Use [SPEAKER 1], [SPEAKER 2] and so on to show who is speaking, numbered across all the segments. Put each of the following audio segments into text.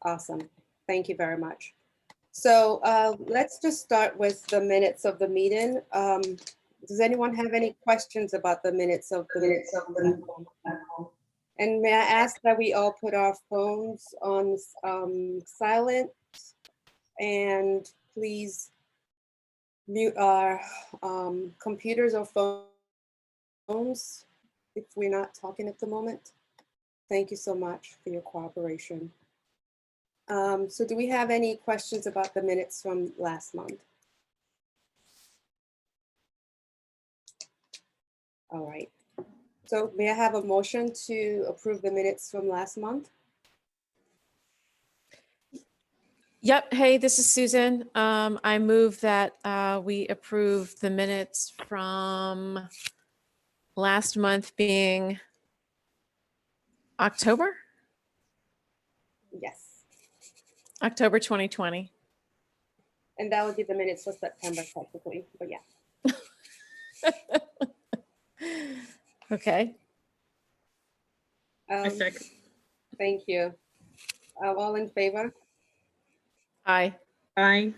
[SPEAKER 1] Awesome. Thank you very much. So let's just start with the minutes of the meeting. Does anyone have any questions about the minutes of the meeting? And may I ask that we all put our phones on silent, and please mute our computers or phones if we're not talking at the moment. Thank you so much for your cooperation. So do we have any questions about the minutes from last month? All right. So may I have a motion to approve the minutes from last month?
[SPEAKER 2] Yep. Hey, this is Susan. I move that we approve the minutes from last month being October
[SPEAKER 1] Yes.
[SPEAKER 2] 2020.
[SPEAKER 1] And that would be the minutes for September technically, but yeah.
[SPEAKER 2] Okay.
[SPEAKER 3] A second.
[SPEAKER 1] Thank you. All in favor?
[SPEAKER 2] Aye.
[SPEAKER 3] Aye.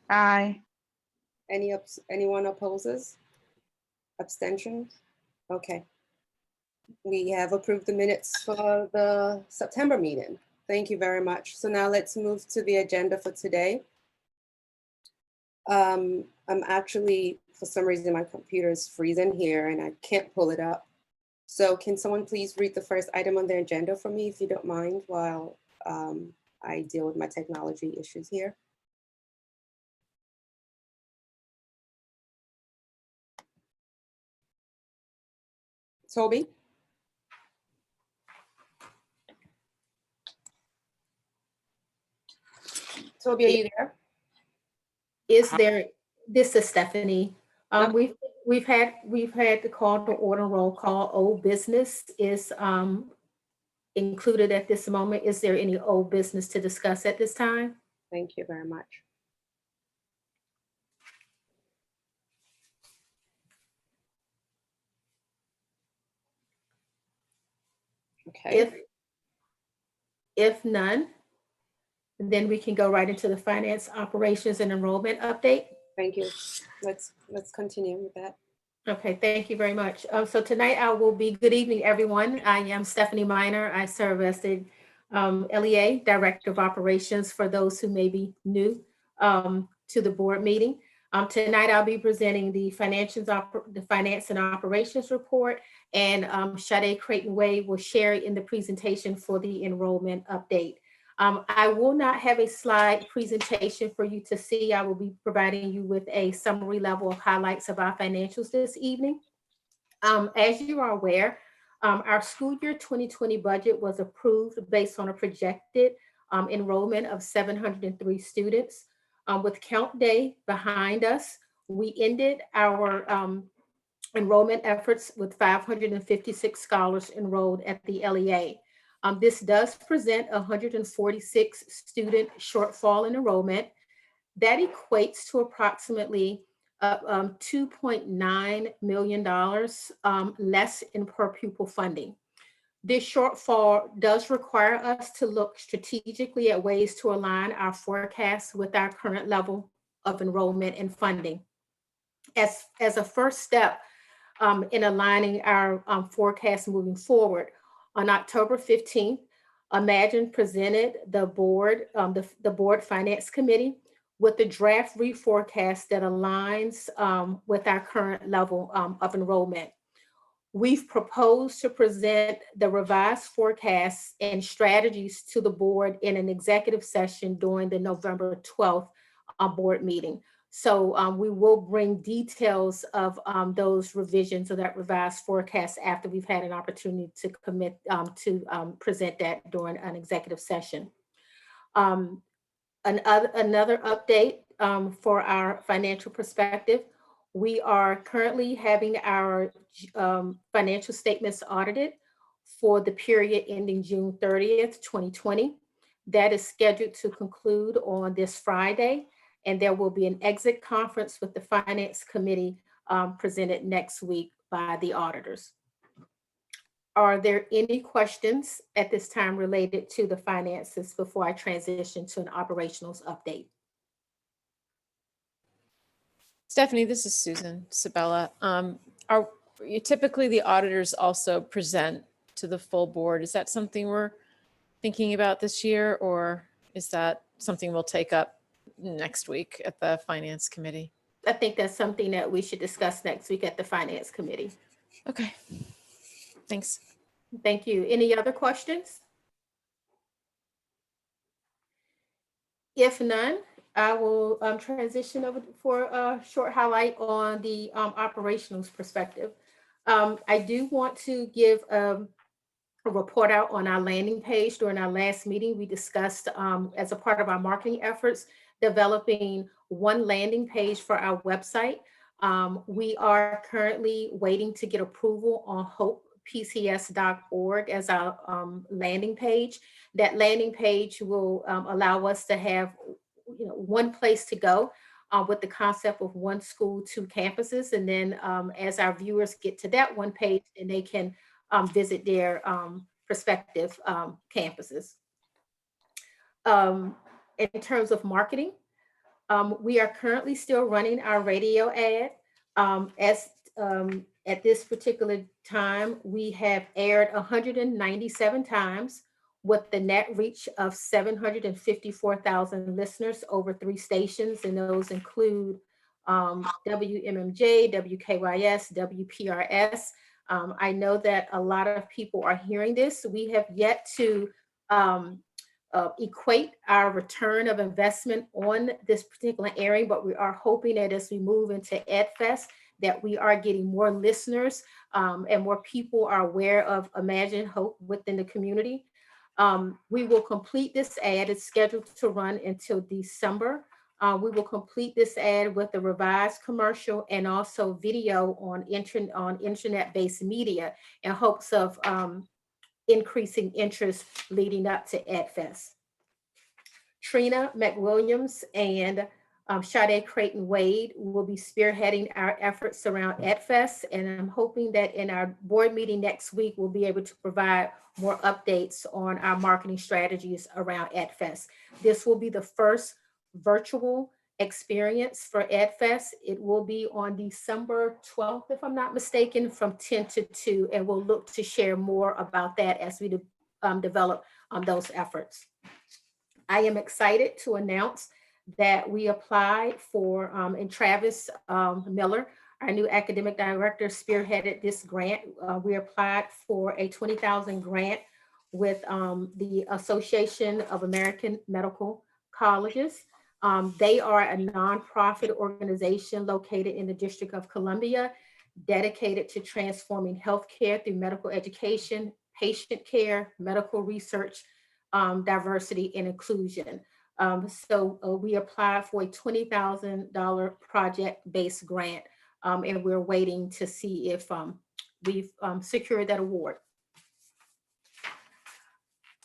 [SPEAKER 4] Aye.
[SPEAKER 1] Anyone opposes? Abstentions? Okay. We have approved the minutes for the September meeting. Thank you very much. So now let's move to the agenda for today. I'm actually, for some reason, my computer is freezing here and I can't pull it up. So can someone please read the first item on the agenda for me, if you don't mind, while I deal with my technology issues here? Toby? Toby, are you there?
[SPEAKER 5] Is there, this is Stephanie. We've had the call to order roll call. Old business is included at this moment. Is there any old business to discuss at this time?
[SPEAKER 1] Thank you very much. Okay.
[SPEAKER 5] If none, then we can go right into the finance, operations, and enrollment update.
[SPEAKER 1] Thank you. Let's continue with that.
[SPEAKER 5] Okay, thank you very much. So tonight I will be, good evening, everyone. I am Stephanie Miner. I serve as the LEA, Director of Operations, for those who may be new to the board meeting. Tonight I'll be presenting the finance and operations report, and Sade Creighton-Way will share in the presentation for the enrollment update. I will not have a slide presentation for you to see. I will be providing you with a summary level of highlights of our financials this evening. As you are aware, our school year 2020 budget was approved based on a projected enrollment of 703 students. With count day behind us, we ended our enrollment efforts with 556 scholars enrolled at the LEA. This does present 146 student shortfall in enrollment. That equates to approximately $2.9 million less in per pupil funding. This shortfall does require us to look strategically at ways to align our forecasts with our current level of enrollment and funding. As a first step in aligning our forecast moving forward, on October 15th, Imagine presented the board, the board finance committee with the draft reforecast that aligns with our current level of enrollment. We've proposed to present the revised forecasts and strategies to the board in an executive session during the November 12th board meeting. So we will bring details of those revisions of that revised forecast after we've had an opportunity to commit to present that during an executive session. Another update for our financial perspective, we are currently having our financial statements audited for the period ending June 30th, 2020. That is scheduled to conclude on this Friday. And there will be an exit conference with the finance committee presented next week by the auditors. Are there any questions at this time related to the finances before I transition to an operationals update?
[SPEAKER 2] Stephanie, this is Susan Sabella. Are typically the auditors also present to the full board? Is that something we're thinking about this year, or is that something we'll take up next week at the finance committee?
[SPEAKER 5] I think that's something that we should discuss next week at the finance committee.
[SPEAKER 2] Okay, thanks.
[SPEAKER 5] Thank you. Any other questions? If none, I will transition over for a short highlight on the operationals perspective. I do want to give a report out on our landing page. During our last meeting, we discussed as a part of our marketing efforts, developing one landing page for our website. We are currently waiting to get approval on hopepcs.org as our landing page. That landing page will allow us to have one place to go with the concept of one school, two campuses. And then as our viewers get to that one page, and they can visit their prospective campuses. In terms of marketing, we are currently still running our radio ad. At this particular time, we have aired 197 times with the net reach of 754,000 listeners over 3 stations, and those include WMMJ, WKYS, WPRS. I know that a lot of people are hearing this. We have yet to equate our return of investment on this particular airing, but we are hoping that as we move into EdFest, that we are getting more listeners and more people are aware of Imagine Hope within the community. We will complete this ad. It's scheduled to run until December. We will complete this ad with a revised commercial and also video on internet-based media in hopes of increasing interest leading up to EdFest. Trina McWilliams and Sade Creighton Wade will be spearheading our efforts around EdFest, and I'm hoping that in our board meeting next week, we'll be able to provide more updates on our marketing strategies around EdFest. This will be the first virtual experience for EdFest. It will be on December 12th, if I'm not mistaken, from 10 to 2, and we'll look to share more about that as we develop those efforts. I am excited to announce that we applied for, and Travis Miller, our new academic director, spearheaded this grant. We applied for a $20,000 grant with the Association of American Medical Colleges. They are a nonprofit organization located in the District of Columbia, dedicated to transforming healthcare through medical education, patient care, medical research, diversity, and inclusion. So we applied for a $20,000 project-based grant, and we're waiting to see if we've secured that award.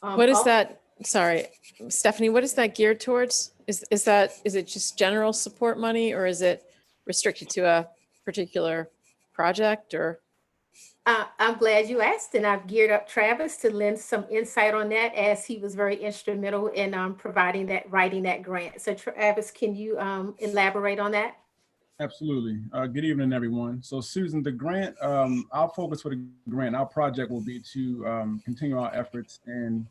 [SPEAKER 2] What is that? Sorry, Stephanie, what is that geared towards? Is it just general support money, or is it restricted to a particular project, or?
[SPEAKER 5] I'm glad you asked, and I've geared up Travis to lend some insight on that, as he was very instrumental in writing that grant. So Travis, can you elaborate on that?
[SPEAKER 6] Absolutely. Good evening, everyone. So Susan, the grant, our focus for the grant, our project will be to continue our efforts in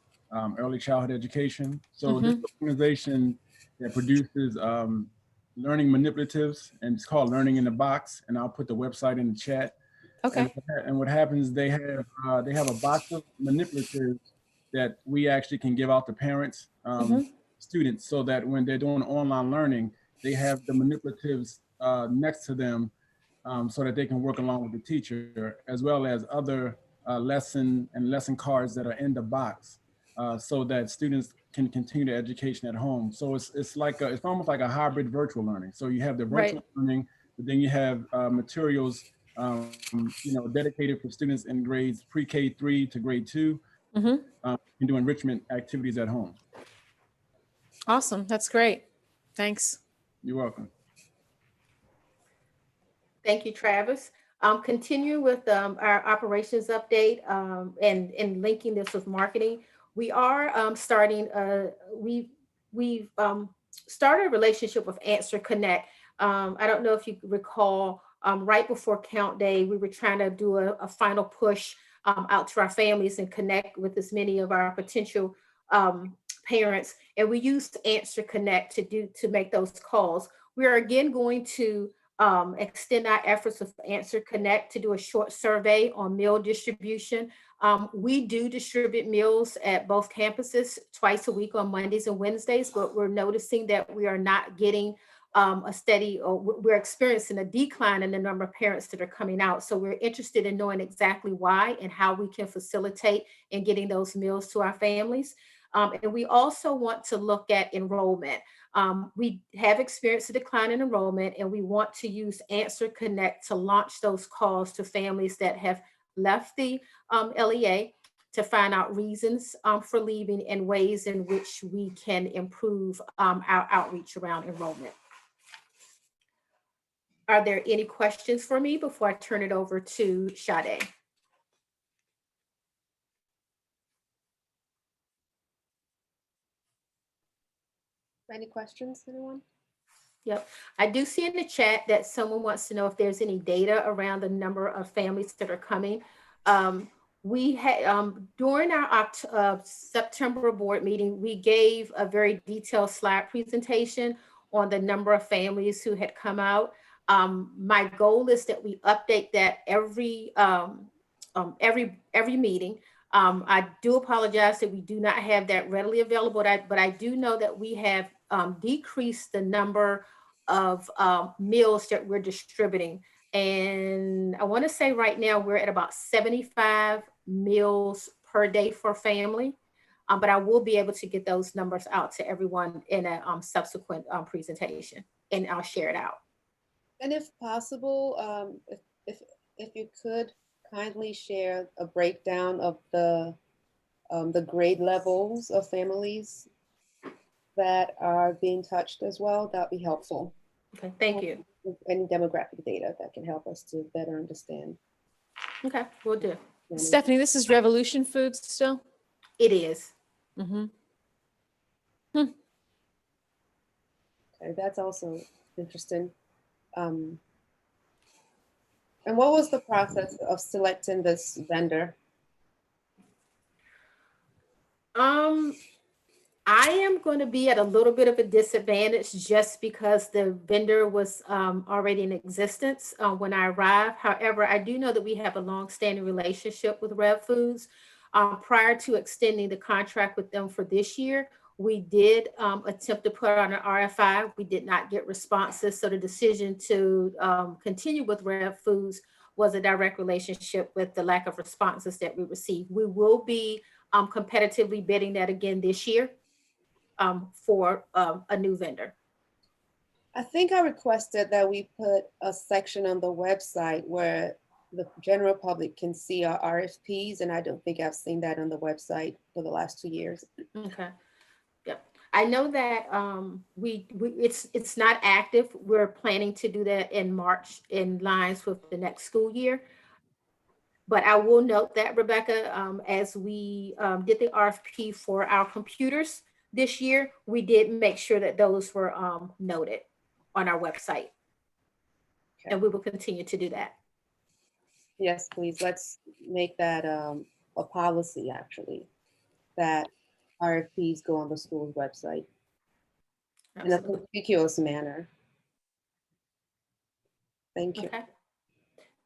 [SPEAKER 6] early childhood education. So this organization that produces learning manipulatives, and it's called Learning in the Box, and I'll put the website in the chat.
[SPEAKER 2] Okay.
[SPEAKER 6] And what happens, they have a box of manipulatives that we actually can give out to parents, students, so that when they're doing online learning, they have the manipulatives next to them, so that they can work along with the teacher, as well as other lesson cards that are in the box, so that students can continue their education at home. So it's almost like a hybrid virtual learning. So you have the virtual learning, but then you have materials dedicated for students in grades pre-K 3 to grade 2, and do enrichment activities at home.
[SPEAKER 2] Awesome. That's great. Thanks.
[SPEAKER 6] You're welcome.
[SPEAKER 5] Thank you, Travis. Continue with our operations update and linking this with marketing. We are starting, we've started a relationship with Answer Connect. I don't know if you recall, right before count day, we were trying to do a final push out to our families and connect with as many of our potential parents. And we used Answer Connect to make those calls. We are again going to extend our efforts with Answer Connect to do a short survey on meal distribution. We do distribute meals at both campuses twice a week on Mondays and Wednesdays, but we're noticing that we are not getting a steady, or we're experiencing a decline in the number of parents that are coming out. So we're interested in knowing exactly why and how we can facilitate in getting those meals to our families. And we also want to look at enrollment. We have experienced a decline in enrollment, and we want to use Answer Connect to launch those calls to families that have left the LEA to find out reasons for leaving and ways in which we can improve our outreach around enrollment. Are there any questions for me before I turn it over to Sade?
[SPEAKER 1] Any questions, anyone?
[SPEAKER 5] Yep. I do see in the chat that someone wants to know if there's any data around the number of families that are coming. We had during our September board meeting, we gave a very detailed slide presentation on the number of families who had come out. My goal is that we update that every meeting. I do apologize that we do not have that readily available, but I do know that we have decreased the number of meals that we're distributing. And I want to say right now we're at about 75 meals per day for family. But I will be able to get those numbers out to everyone in a subsequent presentation, and I'll share it out.
[SPEAKER 1] And if possible, if you could kindly share a breakdown of the grade levels of families that are being touched as well, that'd be helpful.
[SPEAKER 5] Okay, thank you.
[SPEAKER 1] Any demographic data that can help us to better understand.
[SPEAKER 5] Okay, we'll do.
[SPEAKER 2] Stephanie, this is Revolution Foods still?
[SPEAKER 5] It is.
[SPEAKER 2] Mm-hmm.
[SPEAKER 1] Okay, that's also interesting. And what was the process of selecting this vendor?
[SPEAKER 5] I am going to be at a little bit of a disadvantage just because the vendor was already in existence when I arrived. However, I do know that we have a long-standing relationship with Rev Foods. Prior to extending the contract with them for this year, we did attempt to put on an RFI. We did not get responses. So the decision to continue with Rev Foods was a direct relationship with the lack of responses that we received. We will be competitively bidding that again this year for a new vendor.
[SPEAKER 1] I think I requested that we put a section on the website where the general public can see our RFPs, and I don't think I've seen that on the website for the last 2 years.
[SPEAKER 5] Okay. Yep. I know that it's not active. We're planning to do that in March in lines with the next school year. But I will note that, Rebecca, as we did the RFP for our computers this year, we did make sure that those were noted on our website. Okay. And we will continue to do that.
[SPEAKER 1] Yes, please. Let's make that a policy, actually, that RFPs go on the school's website. Absolutely. In a conspicuous manner. Thank you.
[SPEAKER 5] Okay.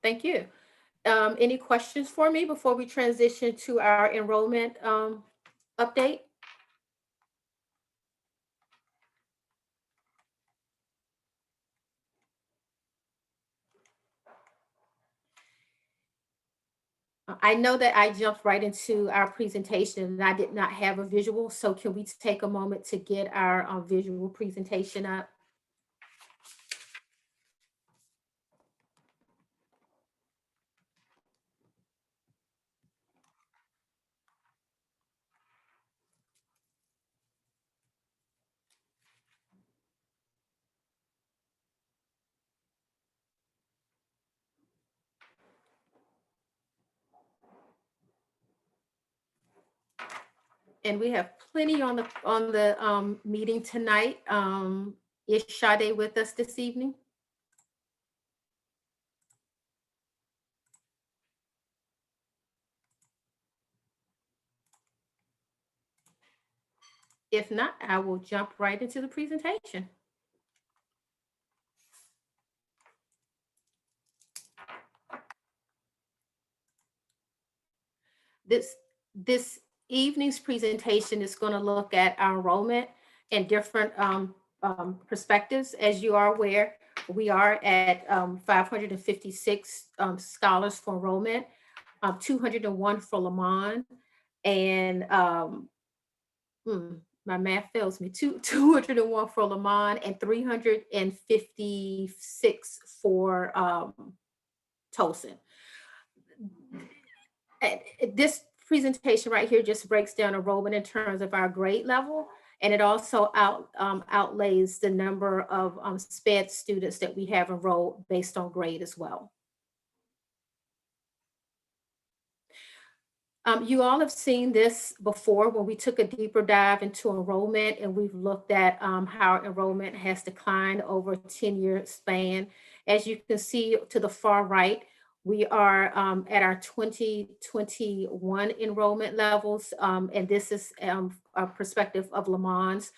[SPEAKER 5] Thank you. Any questions for me before we transition to our enrollment update? I know that I jumped right into our presentation and I did not have a visual. So can we take a moment to get our visual presentation up? And we have plenty on the meeting tonight. Is Sade with us this evening? If not, I will jump right into the presentation. This evening's presentation is going to look at our enrollment and different perspectives. As you are aware, we are at 556 scholars for enrollment, 201 for Lamont, and my math fails me, 201 for Lamont and 356 for Tolson. This presentation right here just breaks down enrollment in terms of our grade level, and it also outlays the number of SPED students that we have enrolled based on grade as well. You all have seen this before when we took a deeper dive into enrollment, and we've looked at how enrollment has declined over a 10-year span. As you can see to the far right, we are at our 2021 enrollment levels, and this is a perspective of Lamont's.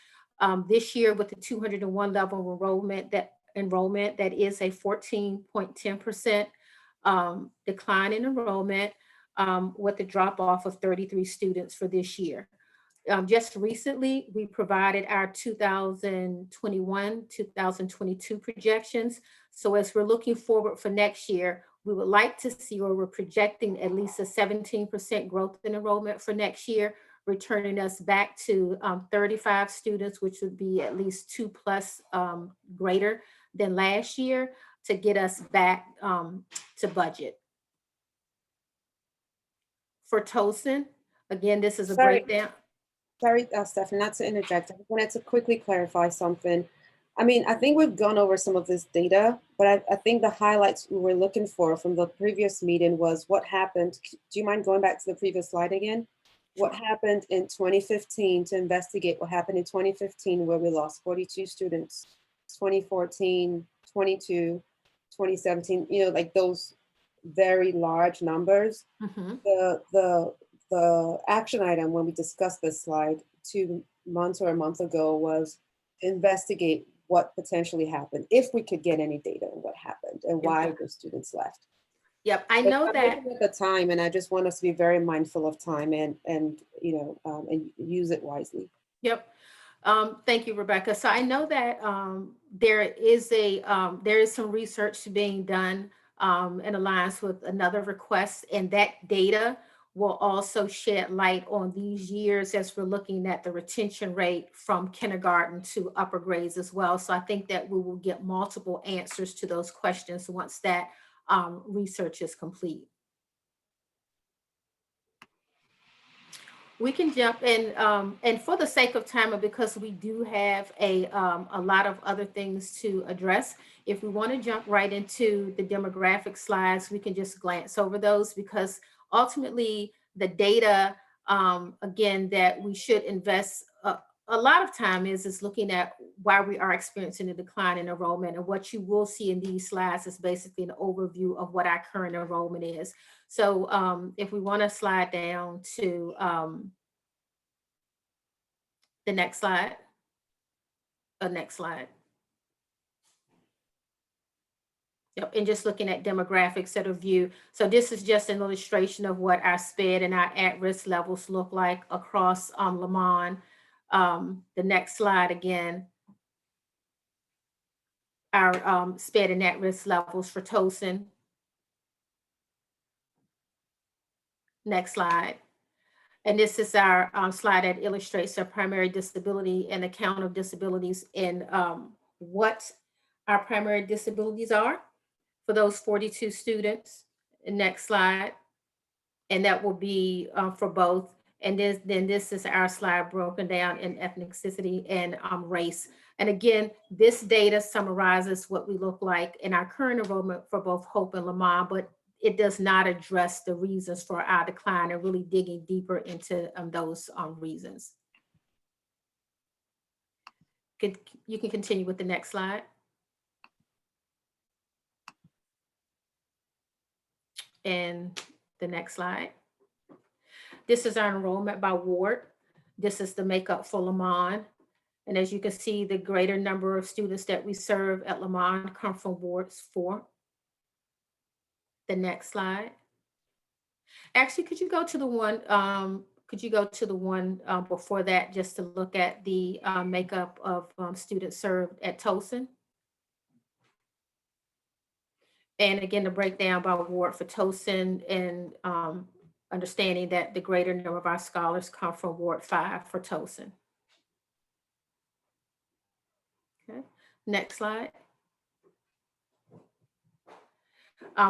[SPEAKER 5] This year with the 201 level enrollment, that is a 14.10% decline in enrollment, with a drop off of 33 students for this year. Just recently, we provided our 2021-2022 projections. So as we're looking forward for next year, we would like to see, or we're projecting at least a 17% growth in enrollment for next year, returning us back to 35 students, which would be at least 2+ greater than last year, to get us back to budget. For Tolson, again, this is a breakdown.
[SPEAKER 1] Sorry, Stephanie, not to interject. I wanted to quickly clarify something. I mean, I think we've gone over some of this data, but I think the highlights we were looking for from the previous meeting was what happened. Do you mind going back to the previous slide again? What happened in 2015 to investigate what happened in 2015 where we lost 42 students, 2014, 22, 2017, you know, like those very large numbers.
[SPEAKER 5] Mm-hmm.
[SPEAKER 1] The action item when we discussed this slide 2 months or a month ago was investigate what potentially happened, if we could get any data on what happened and why the students left.
[SPEAKER 5] Yep, I know that
[SPEAKER 1] at the time, and I just want us to be very mindful of time and you know and use it wisely.
[SPEAKER 5] Yep. Thank you, Rebecca. So I know that there is some research being done in alliance with another request, and that data will also shed light on these years as we're looking at the retention rate from kindergarten to upper grades as well. So I think that we will get multiple answers to those questions once that research is complete. We can jump in, and for the sake of time, and because we do have a lot of other things to address, if we want to jump right into the demographic slides, we can just glance over those, because ultimately the data, again, that we should invest a lot of time is looking at why we are experiencing a decline in enrollment. And what you will see in these slides is basically an overview of what our current enrollment is. So if we want to slide down to the next slide, next slide. Yep, and just looking at demographics at a view. So this is just an illustration of what our SPED and our at-risk levels look like across Lamont. The next slide again, our SPED and at-risk levels for Tolson. Next slide. And this is our slide that illustrates our primary disability and the count of disabilities and what our primary disabilities are for those 42 students. Next slide. And that will be for both. And then this is our slide broken down in ethnicity and race. And again, this data summarizes what we look like in our current enrollment for both Hope and Lamont, but it does not address the reasons for our decline and really digging deeper into those reasons. You can continue with the next slide. And the next slide. This is our enrollment by ward. This is the makeup for Lamont. And as you can see, the greater number of students that we serve at Lamont come from wards 4. The next slide. Actually, could you go to the one, before that, just to look at the makeup of students served at Tolson? And again, the breakdown by ward for Tolson, and understanding that the greater number of our scholars come from Ward 5 for Tolson. Okay, next slide.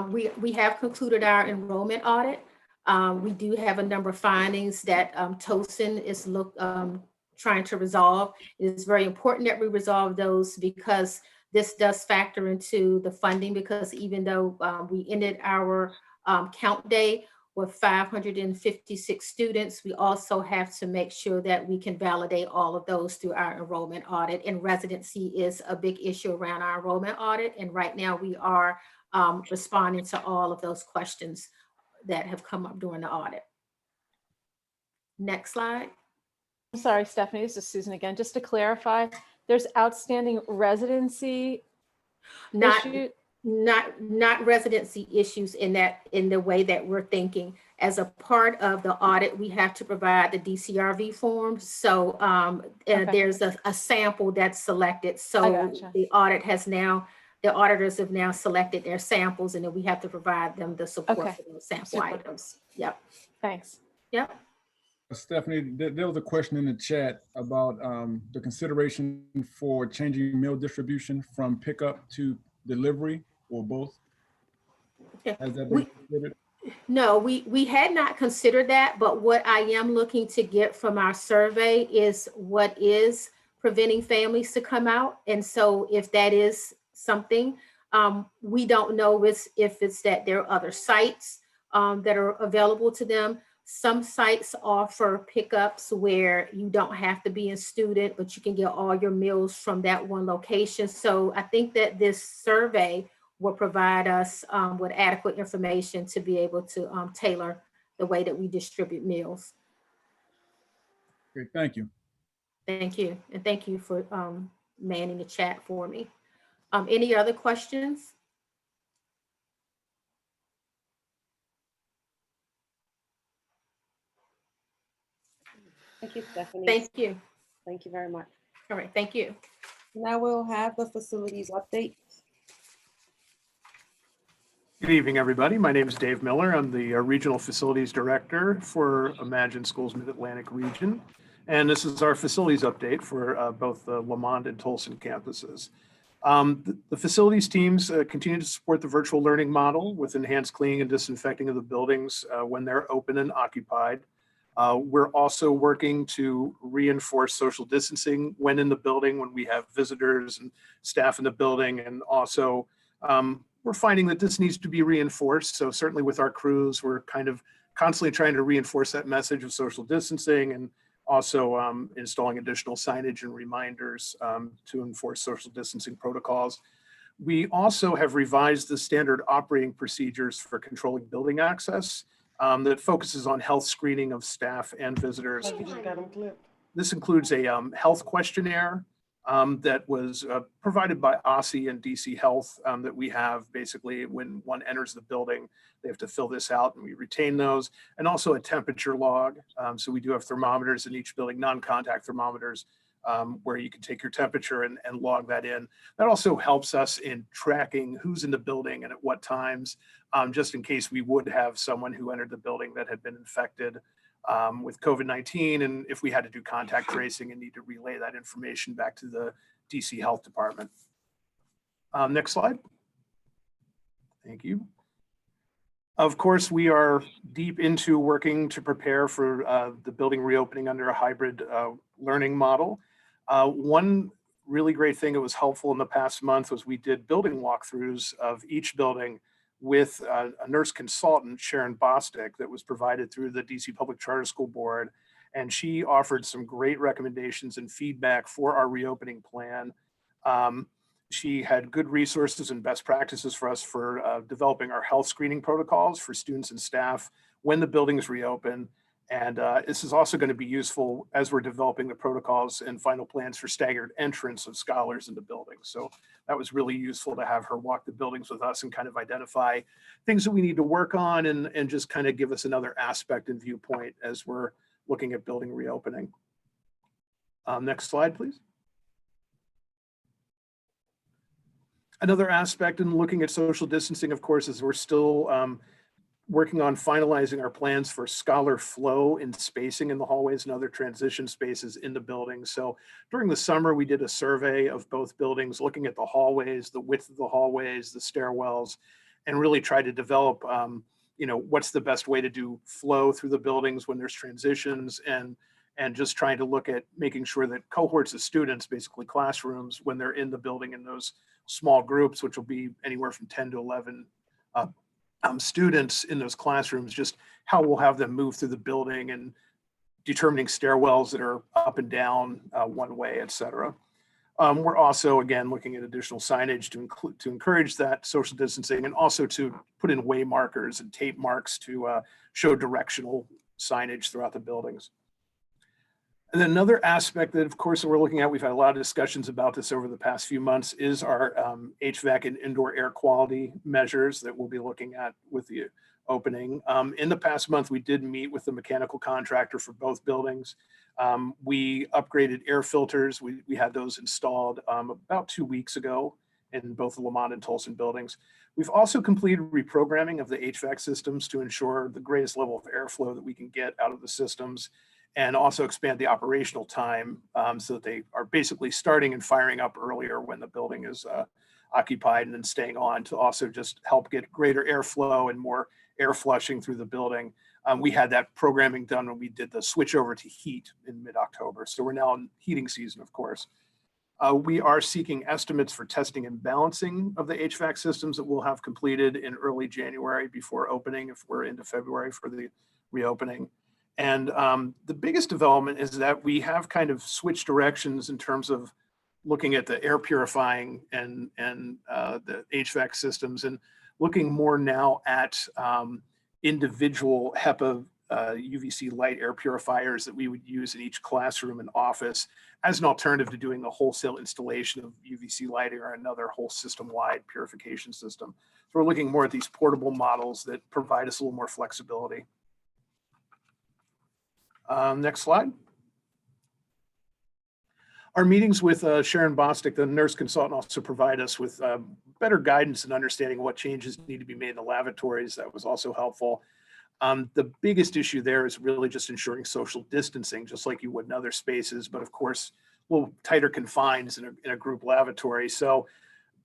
[SPEAKER 5] We have concluded our enrollment audit. We do have a number of findings that Tolson is trying to resolve. It is very important that we resolve those, because this does factor into the funding, because even though we ended our count day with 556 students, we also have to make sure that we can validate all of those through our enrollment audit. And residency is a big issue around our enrollment audit. And right now we are responding to all of those questions that have come up during the audit. Next slide.
[SPEAKER 2] I'm sorry, Stephanie, this is Susan again. Just to clarify, there's outstanding residency issue.
[SPEAKER 5] Not residency issues in the way that we're thinking. As a part of the audit, we have to provide the DCRV form. So
[SPEAKER 2] Okay.
[SPEAKER 5] there's a sample that's selected.
[SPEAKER 2] I
[SPEAKER 5] So
[SPEAKER 2] gotcha.
[SPEAKER 5] the auditors have now selected their samples, and then we have to provide them the support
[SPEAKER 2] Okay.
[SPEAKER 5] for those sample
[SPEAKER 2] Super.
[SPEAKER 5] items. Yep.
[SPEAKER 2] Thanks.
[SPEAKER 5] Yep.
[SPEAKER 6] Stephanie, there was a question in the chat about the consideration for changing meal distribution from pickup to delivery, or both.
[SPEAKER 5] Yeah.
[SPEAKER 6] Has that been considered?
[SPEAKER 5] No, we had not considered that, but what I am looking to get from our survey is what is preventing families to come out. And so if that is something, we don't know if it's that there are other sites that are available to them. Some sites offer pickups where you don't have to be a student, but you can get all your meals from that one location. So I think that this survey will provide us with adequate information to be able to tailor the way that we distribute meals.
[SPEAKER 6] Great, thank you.
[SPEAKER 5] Thank you. And thank you for manning the chat for me. Any other questions?
[SPEAKER 1] Thank you, Stephanie.
[SPEAKER 5] Thank you.
[SPEAKER 1] Thank you very much.
[SPEAKER 5] All right, thank you.
[SPEAKER 1] Now we'll have the facilities update.
[SPEAKER 7] Good evening, everybody. My name is Dave Miller. I'm the Regional Facilities Director for Imagine Schools Mid-Atlantic Region. And this is our facilities update for both the Lamont and Tolson campuses. The facilities teams continue to support the virtual learning model with enhanced cleaning and disinfecting of the buildings when they're open and occupied. We're also working to reinforce social distancing when in the building, when we have visitors and staff in the building. And also, we're finding that this needs to be reinforced. So certainly with our crews, we're kind of constantly trying to reinforce that message of social distancing, and also installing additional signage and reminders to enforce social distancing protocols. We also have revised the standard operating procedures for controlling building access that focuses on health screening of staff and visitors. This includes a health questionnaire that was provided by OSSI and DC Health that we have. Basically, when one enters the building, they have to fill this out, and we retain those, and also a temperature log. So we do have thermometers in each building, non-contact thermometers, where you can take your temperature and log that in. That also helps us in tracking who's in the building and at what times, just in case we would have someone who entered the building that had been infected with COVID-19, and if we had to do contact tracing and need to relay that information back to the DC Health Department. Next slide. Thank you. Of course, we are deep into working to prepare for the building reopening under a hybrid learning model. One really great thing that was helpful in the past month was we did building walkthroughs of each building with a nurse consultant, Sharon Bostic, that was provided through the DC Public Charter School Board. And she offered some great recommendations and feedback for our reopening plan. She had good resources and best practices for us for developing our health screening protocols for students and staff when the buildings reopen. And this is also going to be useful as we're developing the protocols and final plans for staggered entrance of scholars into buildings. So that was really useful to have her walk the buildings with us and kind of identify things that we need to work on and just kind of give us another aspect and viewpoint as we're looking at building reopening. Next slide, please. Another aspect in looking at social distancing, of course, is we're still working on finalizing our plans for scholar flow and spacing in the hallways and other transition spaces in the buildings. So during the summer, we did a survey of both buildings, looking at the hallways, the width of the hallways, the stairwells, and really tried to develop, what's the best way to do flow through the buildings when there's transitions, and just trying to look at making sure that cohorts of students, basically classrooms, when they're in the building in those small groups, which will be anywhere from 10 to 11 students in those classrooms, just how we'll have them move through the building and determining stairwells that are up and down one way, et cetera. We're also, again, looking at additional signage to encourage that social distancing, and also to put in way markers and tape marks to show directional signage throughout the buildings. And then another aspect that, of course, we're looking at, we've had a lot of discussions about this over the past few months, is our HVAC and indoor air quality measures that we'll be looking at with the opening. In the past month, we did meet with the mechanical contractor for both buildings. We upgraded air filters. We had those installed about 2 weeks ago in both the Lamont and Tolson buildings. We've also completed reprogramming of the HVAC systems to ensure the greatest level of airflow that we can get out of the systems, and also expand the operational time so that they are basically starting and firing up earlier when the building is occupied, and then staying on to also just help get greater airflow and more air flushing through the building. We had that programming done when we did the switch over to heat in mid-October. So we're now in heating season, of course. We are seeking estimates for testing and balancing of the HVAC systems that we'll have completed in early January before opening, if we're into February for the reopening. And the biggest development is that we have kind of switched directions in terms of looking at the air purifying and the HVAC systems, and looking more now at individual HEPA UVC light air purifiers that we would use in each classroom and office as an alternative to doing a wholesale installation of UVC lighting or another whole system-wide purification system. So we're looking more at these portable models that provide us a little more flexibility. Next slide. Our meetings with Sharon Bostic, the nurse consultant, also provide us with better guidance and understanding what changes need to be made in the lavatories. That was also helpful. The biggest issue there is really just ensuring social distancing, just like you would in other spaces, but of course, a little tighter confines in a group lavatory. So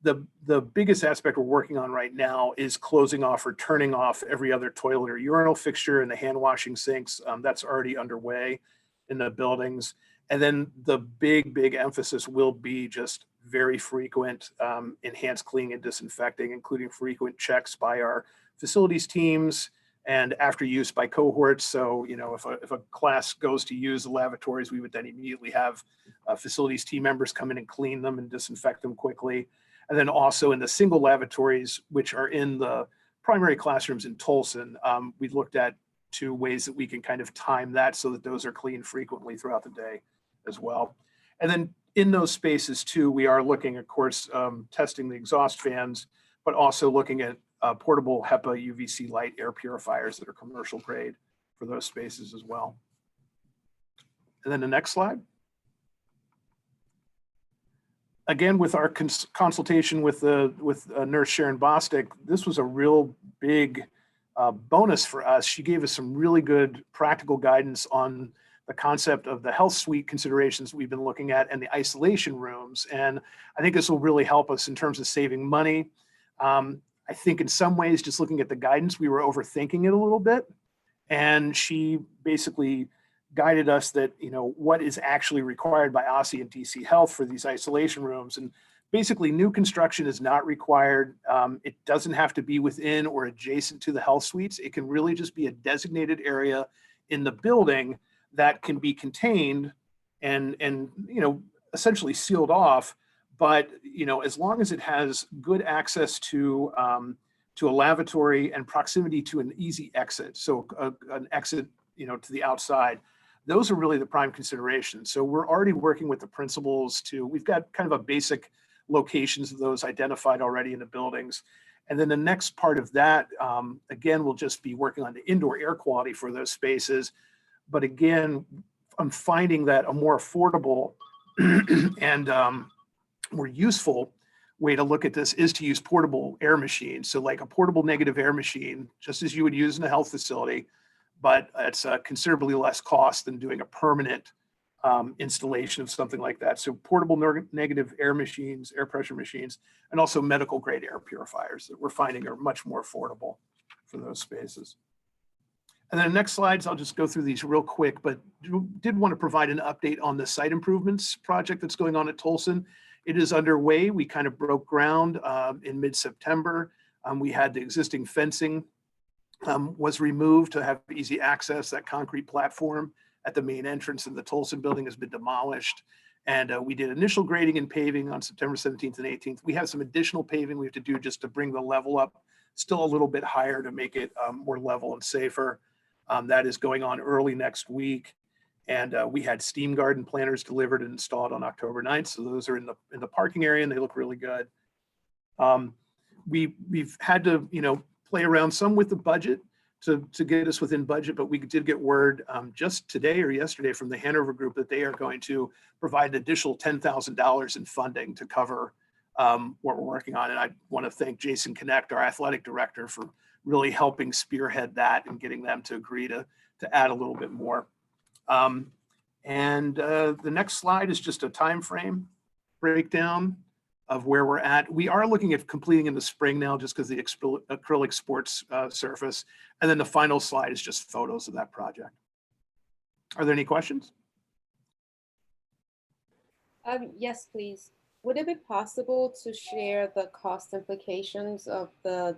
[SPEAKER 7] the biggest aspect we're working on right now is closing off or turning off every other toilet or urinal fixture and the hand washing sinks. That's already underway in the buildings. And then the big emphasis will be just very frequent enhanced cleaning and disinfecting, including frequent checks by our facilities teams and after use by cohorts. So, if a class goes to use the lavatories, we would then immediately have facilities team members come in and clean them and disinfect them quickly. And then also in the single lavatories, which are in the primary classrooms in Tolson, we looked at 2 ways that we can kind of time that so that those are cleaned frequently throughout the day as well. And then in those spaces too, we are looking, of course, testing the exhaust fans, but also looking at portable HEPA UVC light air purifiers that are commercial grade for those spaces as well. And then the next slide. Again, with our consultation with nurse Sharon Bostic, this was a real big bonus for us. She gave us some really good practical guidance on the concept of the health suite considerations we've been looking at and the isolation rooms. And I think this will really help us in terms of saving money. I think in some ways, just looking at the guidance, we were overthinking it a little bit. And she basically guided us that, what is actually required by OSSI and DC Health for these isolation rooms, and basically new construction is not required. It doesn't have to be within or adjacent to the health suites. It can really just be a designated area in the building that can be contained and essentially sealed off. But as long as it has good access to a lavatory and proximity to an easy exit, so an exit to the outside, those are really the prime considerations. So we're already working with the principals we've got kind of a basic locations of those identified already in the buildings. And then the next part of that, again, we'll just be working on the indoor air quality for those spaces. But again, I'm finding that a more affordable and more useful way to look at this is to use portable air machines. So like a portable negative air machine, just as you would use in a health facility, but it's considerably less cost than doing a permanent installation of something like that. So portable negative air machines, air pressure machines, and also medical grade air purifiers that we're finding are much more affordable for those spaces. And then the next slides, I'll just go through these real quick, but did want to provide an update on the site improvements project that's going on at Tolson. It is underway. We kind of broke ground in mid-September. We had the existing fencing was removed to have easy access. That concrete platform at the main entrance in the Tolson building has been demolished. And we did initial grading and paving on September 17th and 18th. We have some additional paving we have to do just to bring the level up still a little bit higher to make it more level and safer. That is going on early next week. And we had steam garden planters delivered and installed on October 9th. So those are in the parking area and they look really good. We've had to, play around some with the budget to get us within budget, but we did get word just today or yesterday from the Hanover Group that they are going to provide an additional $10,000 in funding to cover what we're working on. And I want to thank Jason Connect, our athletic director, for really helping spearhead that and getting them to agree to add a little bit more. The next slide is just a time frame breakdown of where we're at. We are looking at completing in the spring now just because the acrylic sports surface. And then the final slide is just photos of that project. Are there any questions?
[SPEAKER 1] Yes, please. Would it be possible to share the cost implications of the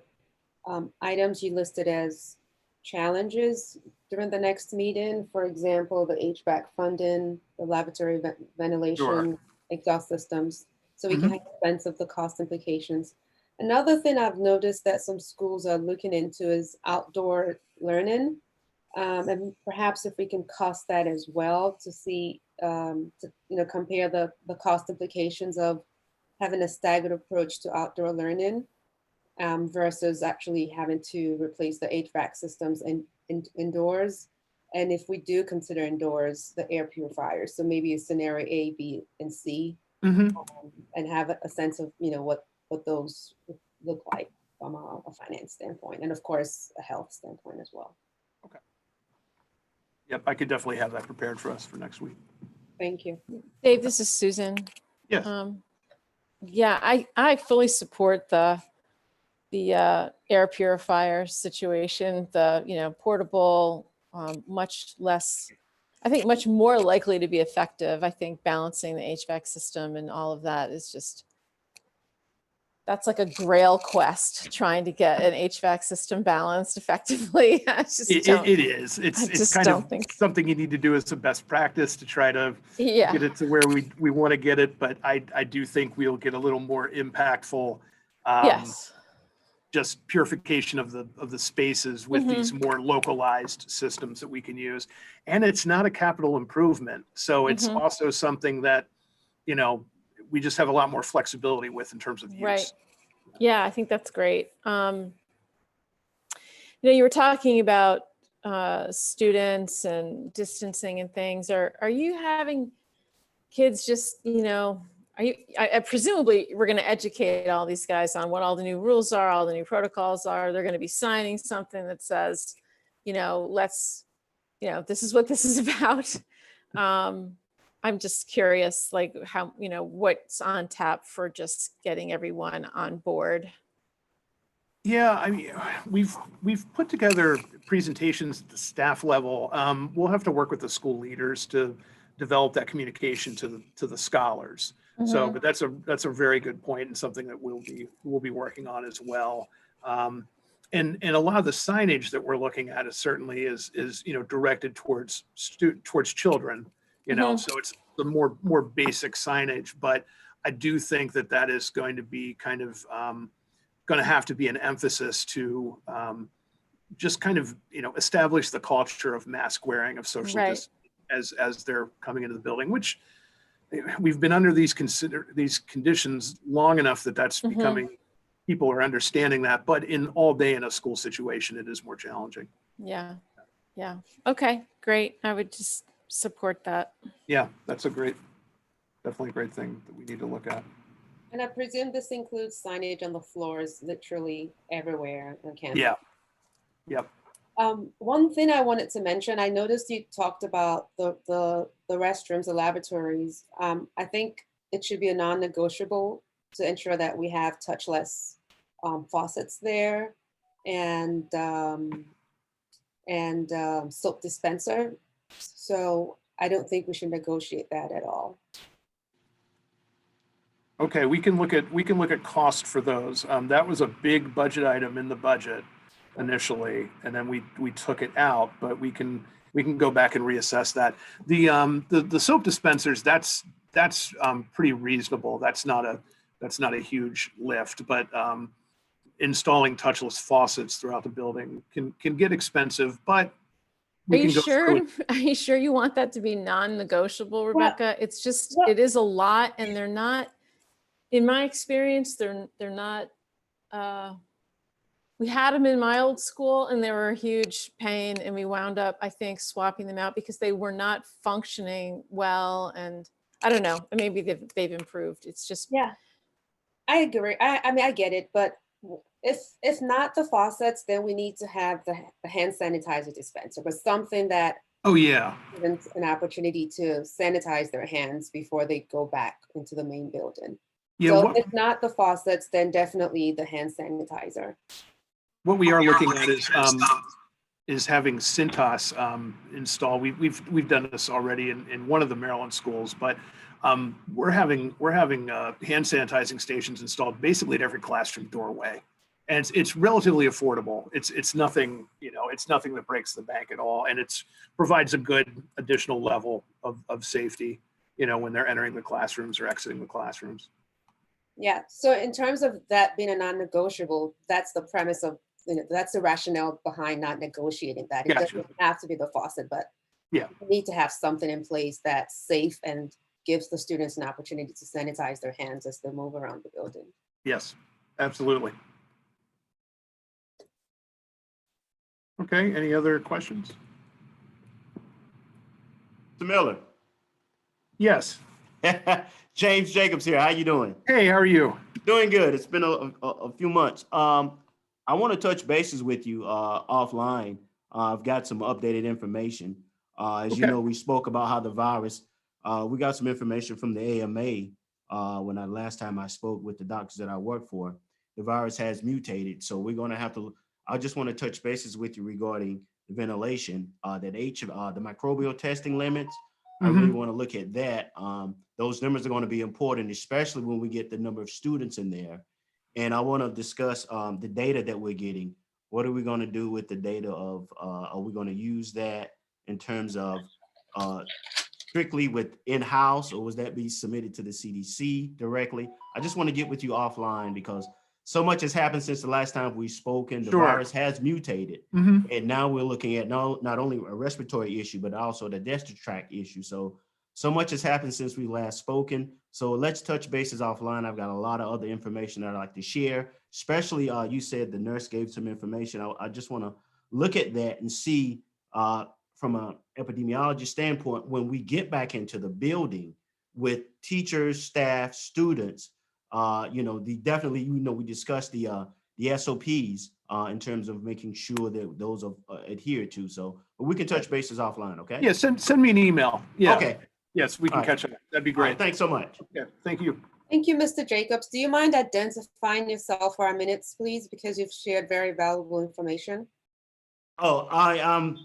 [SPEAKER 1] items you listed as challenges during the next meeting? For example, the HVAC funding, the lavatory ventilation,
[SPEAKER 7] Sure.
[SPEAKER 1] exhaust systems, so we can have a sense of the cost implications. Another thing I've noticed that some schools are looking into is outdoor learning. And perhaps if we can cost that as well to see, to compare the cost implications of having a staggered approach to outdoor learning versus actually having to replace the HVAC systems indoors. And if we do consider indoors, the air purifiers, so maybe a scenario A, B, and C, and have a sense of, what those look like from a finance standpoint, and of course, a health standpoint as well.
[SPEAKER 7] Okay. Yep, I could definitely have that prepared for us for next week.
[SPEAKER 1] Thank you.
[SPEAKER 2] Dave, this is Susan.
[SPEAKER 7] Yes.
[SPEAKER 2] Yeah, I fully support the air purifier situation, the, portable, much less, I think much more likely to be effective. I think balancing the HVAC system and all of that is just, that's like a grail quest, trying to get an HVAC system balanced effectively. I just
[SPEAKER 7] It is. It's kind of something you need to do as a best practice to try to get it to where we want to get it. But I do think we'll get a little more impactful.
[SPEAKER 2] Yes.
[SPEAKER 7] Just purification of the spaces with these more localized systems that we can use. And it's not a capital improvement. So it's also something that, we just have a lot more flexibility with in terms of use.
[SPEAKER 2] Right. Yeah, I think that's great. You were talking about students and distancing and things. Are you having kids just, presumably we're going to educate all these guys on what all the new rules are, all the new protocols are. They're going to be signing something that says, this is what this is about. I'm just curious, like how, what's on tap for just getting everyone on board.
[SPEAKER 7] Yeah, I mean, we've put together presentations at the staff level. We'll have to work with the school leaders to develop that communication to the scholars. So,
[SPEAKER 2] Mhm.
[SPEAKER 7] but that's a very good point and something that we'll be working on as well. And a lot of the signage that we're looking at is certainly is directed towards towards children,
[SPEAKER 2] Mhm.
[SPEAKER 7] so it's the more basic signage. But I do think that is going to be kind of going to have to be an emphasis to just kind of establish the culture of mask wearing, of social
[SPEAKER 2] Right.
[SPEAKER 7] distance as they're coming into the building, which we've been under these conditions long enough that's
[SPEAKER 2] Mhm.
[SPEAKER 7] becoming, people are understanding that, but in all day in a school situation, it is more challenging.
[SPEAKER 2] Yeah. Yeah. Okay, great. I would just support that.
[SPEAKER 7] Yeah, that's definitely a great thing that we need to look at.
[SPEAKER 1] And I presume this includes signage on the floors, literally everywhere on campus.
[SPEAKER 7] Yeah. Yep.
[SPEAKER 1] One thing I wanted to mention, I noticed you talked about the restrooms, the lavatories. I think it should be a non-negotiable to ensure that we have touchless faucets there and soap dispenser. So I don't think we should negotiate that at all.
[SPEAKER 7] Okay, we can look at cost for those. That was a big budget item in the budget initially, and then we took it out, but we can go back and reassess that. The soap dispensers, that's pretty reasonable. That's not a huge lift, but installing touchless faucets throughout the building can get expensive, but
[SPEAKER 2] Are you sure? Are you sure you want that to be non-negotiable, Rebecca? It's just, it is a lot, and they're not, in my experience, they're not, we had them in my old school and they were a huge pain, and we wound up, I think, swapping them out because they were not functioning well. And I don't know, maybe they've improved. It's just.
[SPEAKER 1] Yeah, I agree. I mean, I get it, but if not the faucets, then we need to have the hand sanitizer dispenser, but something that
[SPEAKER 7] Oh yeah.
[SPEAKER 1] gives an opportunity to sanitize their hands before they go back into the main building.
[SPEAKER 7] Yeah.
[SPEAKER 1] So if not the faucets, then definitely the hand sanitizer.
[SPEAKER 7] What we are looking at is having Cintas install. We've done this already in one of the Maryland schools, but we're having hand sanitizing stations installed basically at every classroom doorway, and it's relatively affordable. It's nothing, it's nothing that breaks the bank at all, and it provides a good additional level of safety, when they're entering the classrooms or exiting the classrooms.
[SPEAKER 1] Yeah. So in terms of that being a non-negotiable, that's the premise of, that's the rationale behind not negotiating that. It
[SPEAKER 7] Gotcha.
[SPEAKER 1] doesn't have to be the faucet, but
[SPEAKER 7] Yeah.
[SPEAKER 1] we need to have something in place that's safe and gives the students an opportunity to sanitize their hands as they move around the building.
[SPEAKER 7] Yes, absolutely. Okay, any other questions?
[SPEAKER 8] Mr. Miller.
[SPEAKER 7] Yes.
[SPEAKER 8] James Jacobs here. How you doing?
[SPEAKER 7] Hey, how are you?
[SPEAKER 8] Doing good. It's been a few months. I want to touch bases with you offline. I've got some updated information. As you know, we spoke about how the virus, we got some information from the AMA when last time I spoke with the doctors that I work for. The virus has mutated. So we're going to have to, I just want to touch bases with you regarding the ventilation, the microbial testing limits. I really want to look at that. Those numbers are going to be important, especially when we get the number of students in there. And I want to discuss the data that we're getting. What are we going to do with the data of, are we going to use that in terms of strictly with in-house, or was that be submitted to the CDC directly? I just want to get with you offline because so much has happened since the last time we've spoken. The virus has mutated. And now we're looking at not only a respiratory issue, but also the digestive tract issue. So much has happened since we last spoken. So let's touch bases offline. I've got a lot of other information that I'd like to share, especially you said the nurse gave some information. I just want to look at that and see from an epidemiology standpoint, when we get back into the building with teachers, staff, students, definitely, we discussed the SOPs in terms of making sure that those are adhered to. So, but we can touch bases offline, okay?
[SPEAKER 7] Yeah, send me an email. Yeah.
[SPEAKER 8] Okay.
[SPEAKER 7] Yes, we can catch up. That'd be great.
[SPEAKER 8] Thanks so much.
[SPEAKER 7] Yeah, thank you.
[SPEAKER 1] Thank you, Mr. Jacobs. Do you mind identifying yourself for our minutes, please? Because you've shared very valuable information.
[SPEAKER 8] Oh,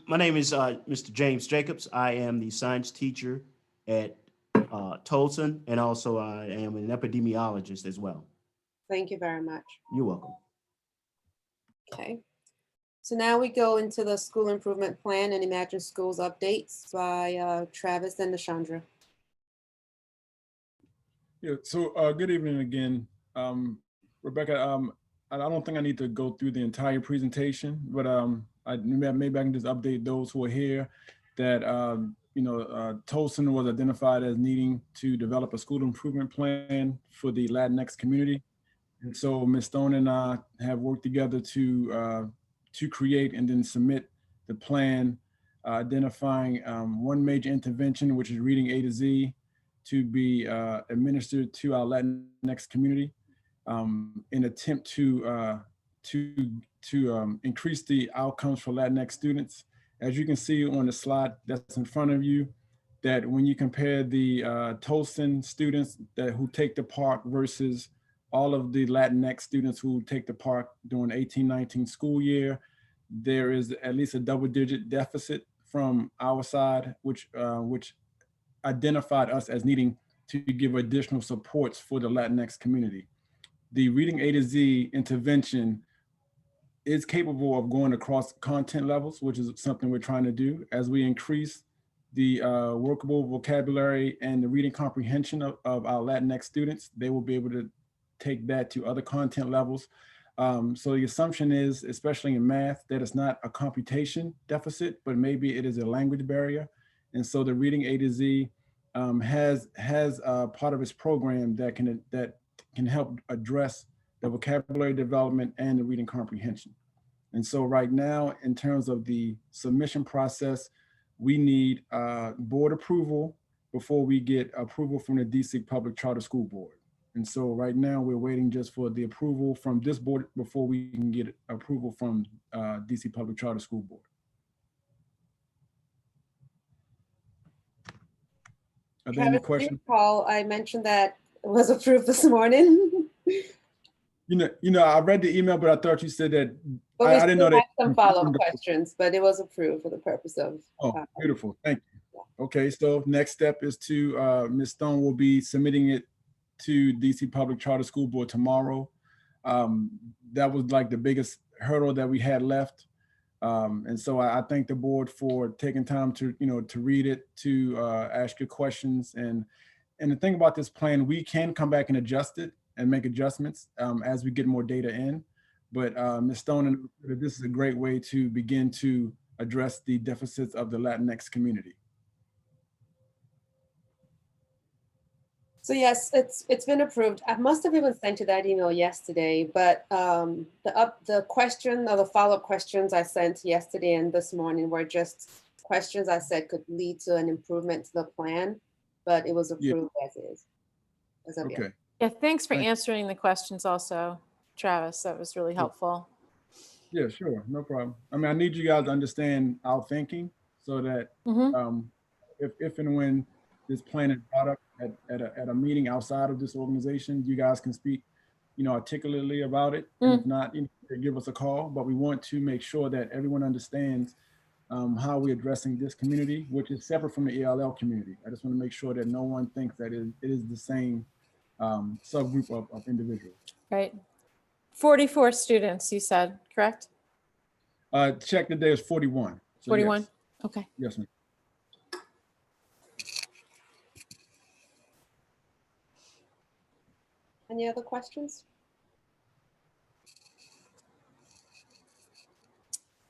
[SPEAKER 8] my name is Mr. James Jacobs. I am the science teacher at Tolson, and also I am an epidemiologist as well.
[SPEAKER 1] Thank you very much.
[SPEAKER 8] You're welcome.
[SPEAKER 1] Okay. So now we go into the school improvement plan and Imagine Schools updates by Travis and Nashandra.
[SPEAKER 6] Yeah, so good evening again. Rebecca, I don't think I need to go through the entire presentation, but maybe I can just update those who are here that, Tolson was identified as needing to develop a school improvement plan for the Latinx community. And so Ms. Stone and I have worked together to create and then submit the plan, identifying one major intervention, which is reading A to Z, to be administered to our Latinx community in attempt to increase the outcomes for Latinx students. As you can see on the slide that's in front of you, that when you compare the Tolson students who take the park versus all of the Latinx students who take the park during 18-19 school year, there is at least a double-digit deficit from our side, which identified us as needing to give additional supports for the Latinx community. The Reading A to Z intervention is capable of going across content levels, which is something we're trying to do. As we increase the workable vocabulary and the reading comprehension of our Latinx students, they will be able to take that to other content levels. So the assumption is, especially in math, that it's not a computation deficit, but maybe it is a language barrier. And so the Reading A to Z has part of its program that can help address the vocabulary development and the reading comprehension. And so right now, in terms of the submission process, we need board approval before we get approval from the DC Public Charter School Board. And so right now we're waiting just for the approval from this board before we can get approval from DC Public Charter School Board. Are there any questions?
[SPEAKER 1] Paul, I mentioned that it was approved this morning.
[SPEAKER 6] You know, I read the email, but I thought you said that.
[SPEAKER 1] But
[SPEAKER 6] I didn't know that.
[SPEAKER 1] Some follow-up questions, but it was approved for the purpose of.
[SPEAKER 6] Oh, beautiful. Thank you. Okay, so next step is to Ms. Stone will be submitting it to DC Public Charter School Board tomorrow. That was like the biggest hurdle that we had left. And so I thank the board for taking time to read it, to ask your questions. And the thing about this plan, we can come back and adjust it and make adjustments as we get more data in. But Ms. Stone, this is a great way to begin to address the deficits of the Latinx community.
[SPEAKER 1] So yes, it's been approved. I must have even sent you that email yesterday, but the question or the follow-up questions I sent yesterday and this morning were just questions I said could lead to an improvement to the plan, but it was approved as is. As of yet.
[SPEAKER 6] Okay.
[SPEAKER 2] Yeah, thanks for answering the questions also, Travis. That was really helpful.
[SPEAKER 6] Yeah, sure. No problem. I mean, I need you guys to understand our thinking so that if and when this plan is brought up at a meeting outside of this organization, you guys can speak, articulately about it. And if not, give us a call. But we want to make sure that everyone understands how we're addressing this community, which is separate from the ELL community. I just want to make sure that no one thinks that it is the same subgroup of individuals.
[SPEAKER 2] Right. 44 students, you said, correct?
[SPEAKER 6] Check today is 41. So
[SPEAKER 2] 41.
[SPEAKER 6] Yes.
[SPEAKER 2] Okay.
[SPEAKER 6] Yes, ma'am.
[SPEAKER 1] Any other questions?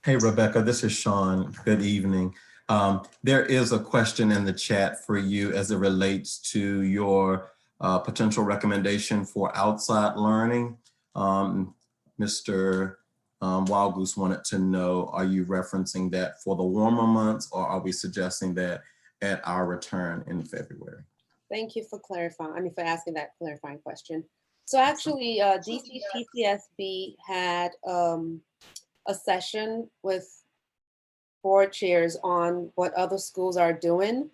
[SPEAKER 9] Hey, Rebecca, this is Sean. Good evening. There is a question in the chat for you as it relates to your potential recommendation for outside learning. Mr. Wild Goose wanted to know, are you referencing that for the warmer months, or are we suggesting that at our return in February?
[SPEAKER 1] Thank you for clarifying, for asking that clarifying question. So actually, DC PCSB had a session with board chairs on what other schools are doing.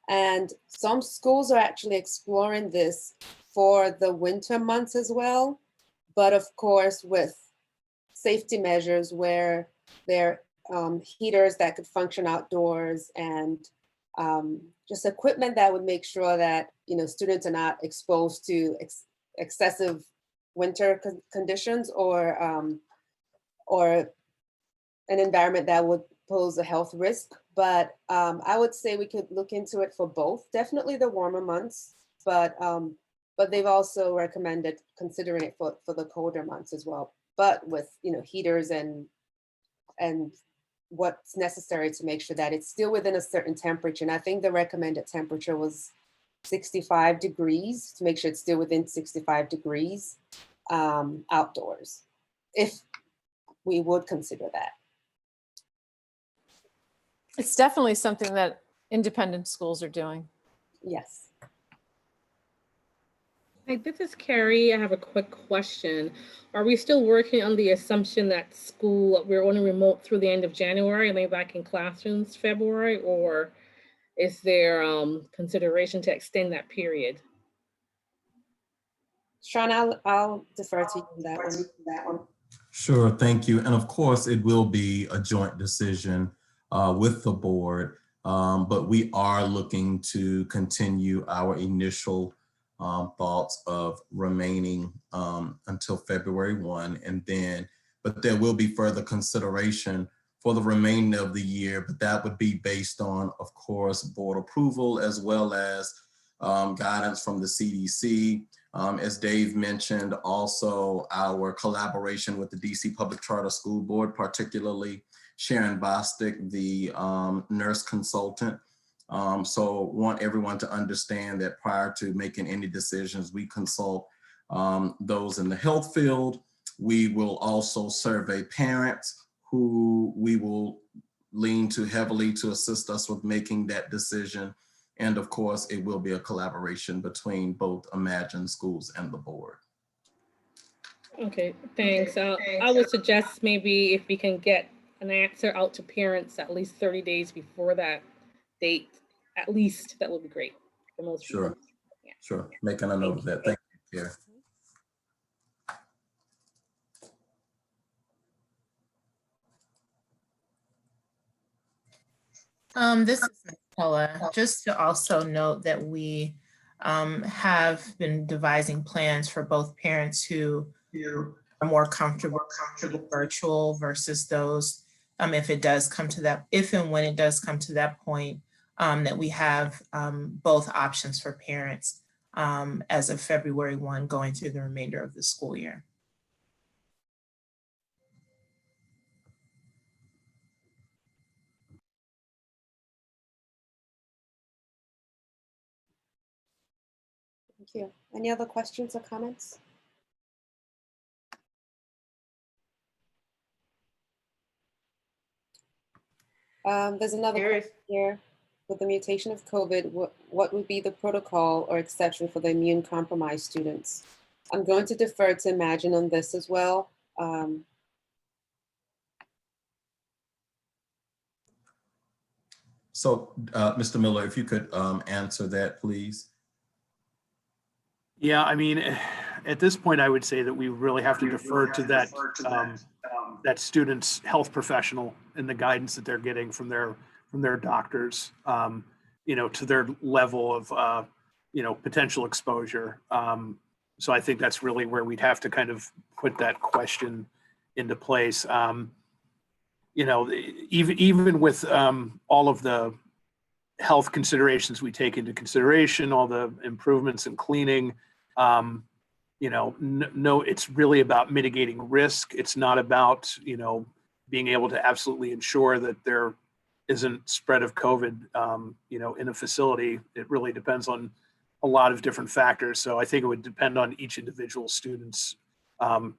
[SPEAKER 1] And some schools are actually exploring this for the winter months as well. But of course, with safety measures where there are heaters that could function outdoors and just equipment that would make sure that, students are not exposed to excessive winter conditions or an environment that would pose a health risk. But I would say we could look into it for both, definitely the warmer months, but they've also recommended considering it for the colder months as well, but with, heaters and what's necessary to make sure that it's still within a certain temperature. And I think the recommended temperature was 65 degrees, to make sure it's still within 65 degrees outdoors, if we would consider that.
[SPEAKER 2] It's definitely something that independent schools are doing.
[SPEAKER 1] Yes.
[SPEAKER 3] Hi, this is Carrie. I have a quick question. Are we still working on the assumption that we're only remote through the end of January and then back in classrooms February, or is there consideration to extend that period?
[SPEAKER 1] Sean, I'll defer to you on that one.
[SPEAKER 9] Sure, thank you. And of course, it will be a joint decision with the board, but we are looking to continue our initial thoughts of remaining until February 1, and then, but there will be further consideration for the remainder of the year, but that would be based on, of course, board approval as well as guidance from the CDC. As Dave mentioned, also our collaboration with the DC Public Charter School Board, particularly Sharon Bostic, the nurse consultant. So want everyone to understand that prior to making any decisions, we consult those in the health field. We will also survey parents who we will lean to heavily to assist us with making that decision. And of course, it will be a collaboration between both Imagine Schools and the board.
[SPEAKER 3] Okay, thanks. I would suggest maybe if we can get an answer out to parents at least 30 days before that date, at least, that would be great for most people.
[SPEAKER 9] Sure, yeah. Sure. Making a note of that. Thank you, Pierre.
[SPEAKER 10] This is Nicola. Just to also note that we have been devising plans for both parents who are more comfortable virtual versus those, if it does come to that, if and when it does come to that point, that we have both options for parents as of February 1 going through the remainder of the school year.
[SPEAKER 1] Thank you. Any other questions or comments? There's another question here. With the mutation of COVID, what would be the protocol or exception for the immune compromised students? I'm going to defer to Imagine on this as well.
[SPEAKER 9] So, Mr. Miller, if you could answer that, please.
[SPEAKER 7] Yeah, I mean, at this point, I would say that we really have to defer to that that student's health professional and the guidance that they're getting from their doctors, to their level of potential exposure. So I think that's really where we'd have to kind of put that question into place. Even with all of the health considerations we take into consideration, all the improvements in cleaning, no, it's really about mitigating risk. It's not about, being able to absolutely ensure that there isn't spread of COVID, in a facility. It really depends on a lot of different factors. So I think it would depend on each individual student's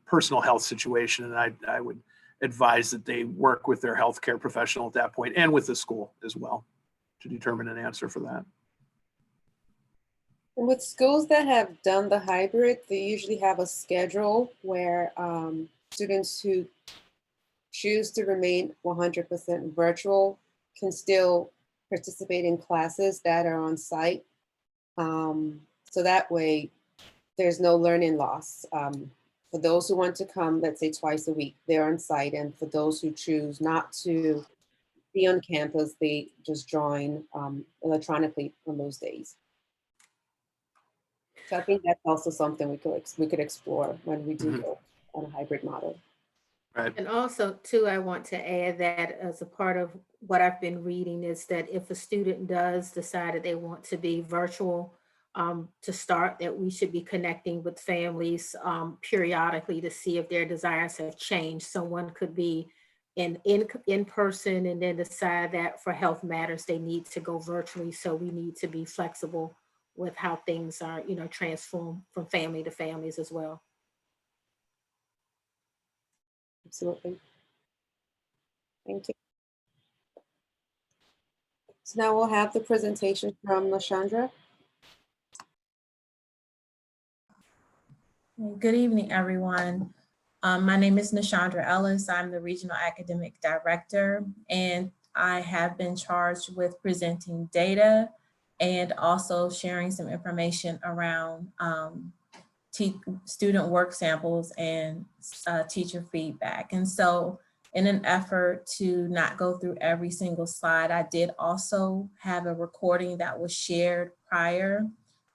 [SPEAKER 7] personal health situation. And I would advise that they work with their healthcare professional at that point and with the school as well to determine an answer for that.
[SPEAKER 1] And with schools that have done the hybrid, they usually have a schedule where students who choose to remain 100% virtual can still participate in classes that are on site. So that way there's no learning loss. For those who want to come, let's say twice a week, they're on site. And for those who choose not to be on campus, they just join electronically on those days. So I think that's also something we could explore when we do go on a hybrid model.
[SPEAKER 7] Right.
[SPEAKER 5] And also, too, I want to add that as a part of what I've been reading is that if a student does decide that they want to be virtual to start, that we should be connecting with families periodically to see if their desires have changed. Someone could be in person and then decide that for health matters, they need to go virtually. So we need to be flexible with how things are, transformed from family to families as well.
[SPEAKER 1] Absolutely. Thank you. So now we'll have the presentation from LaShandra.
[SPEAKER 11] Good evening, everyone. My name is Nashandra Ellis. I'm the Regional Academic Director, and I have been charged with presenting data and also sharing some information around student work samples and teacher feedback. And so in an effort to not go through every single slide, I did also have a recording that was shared prior.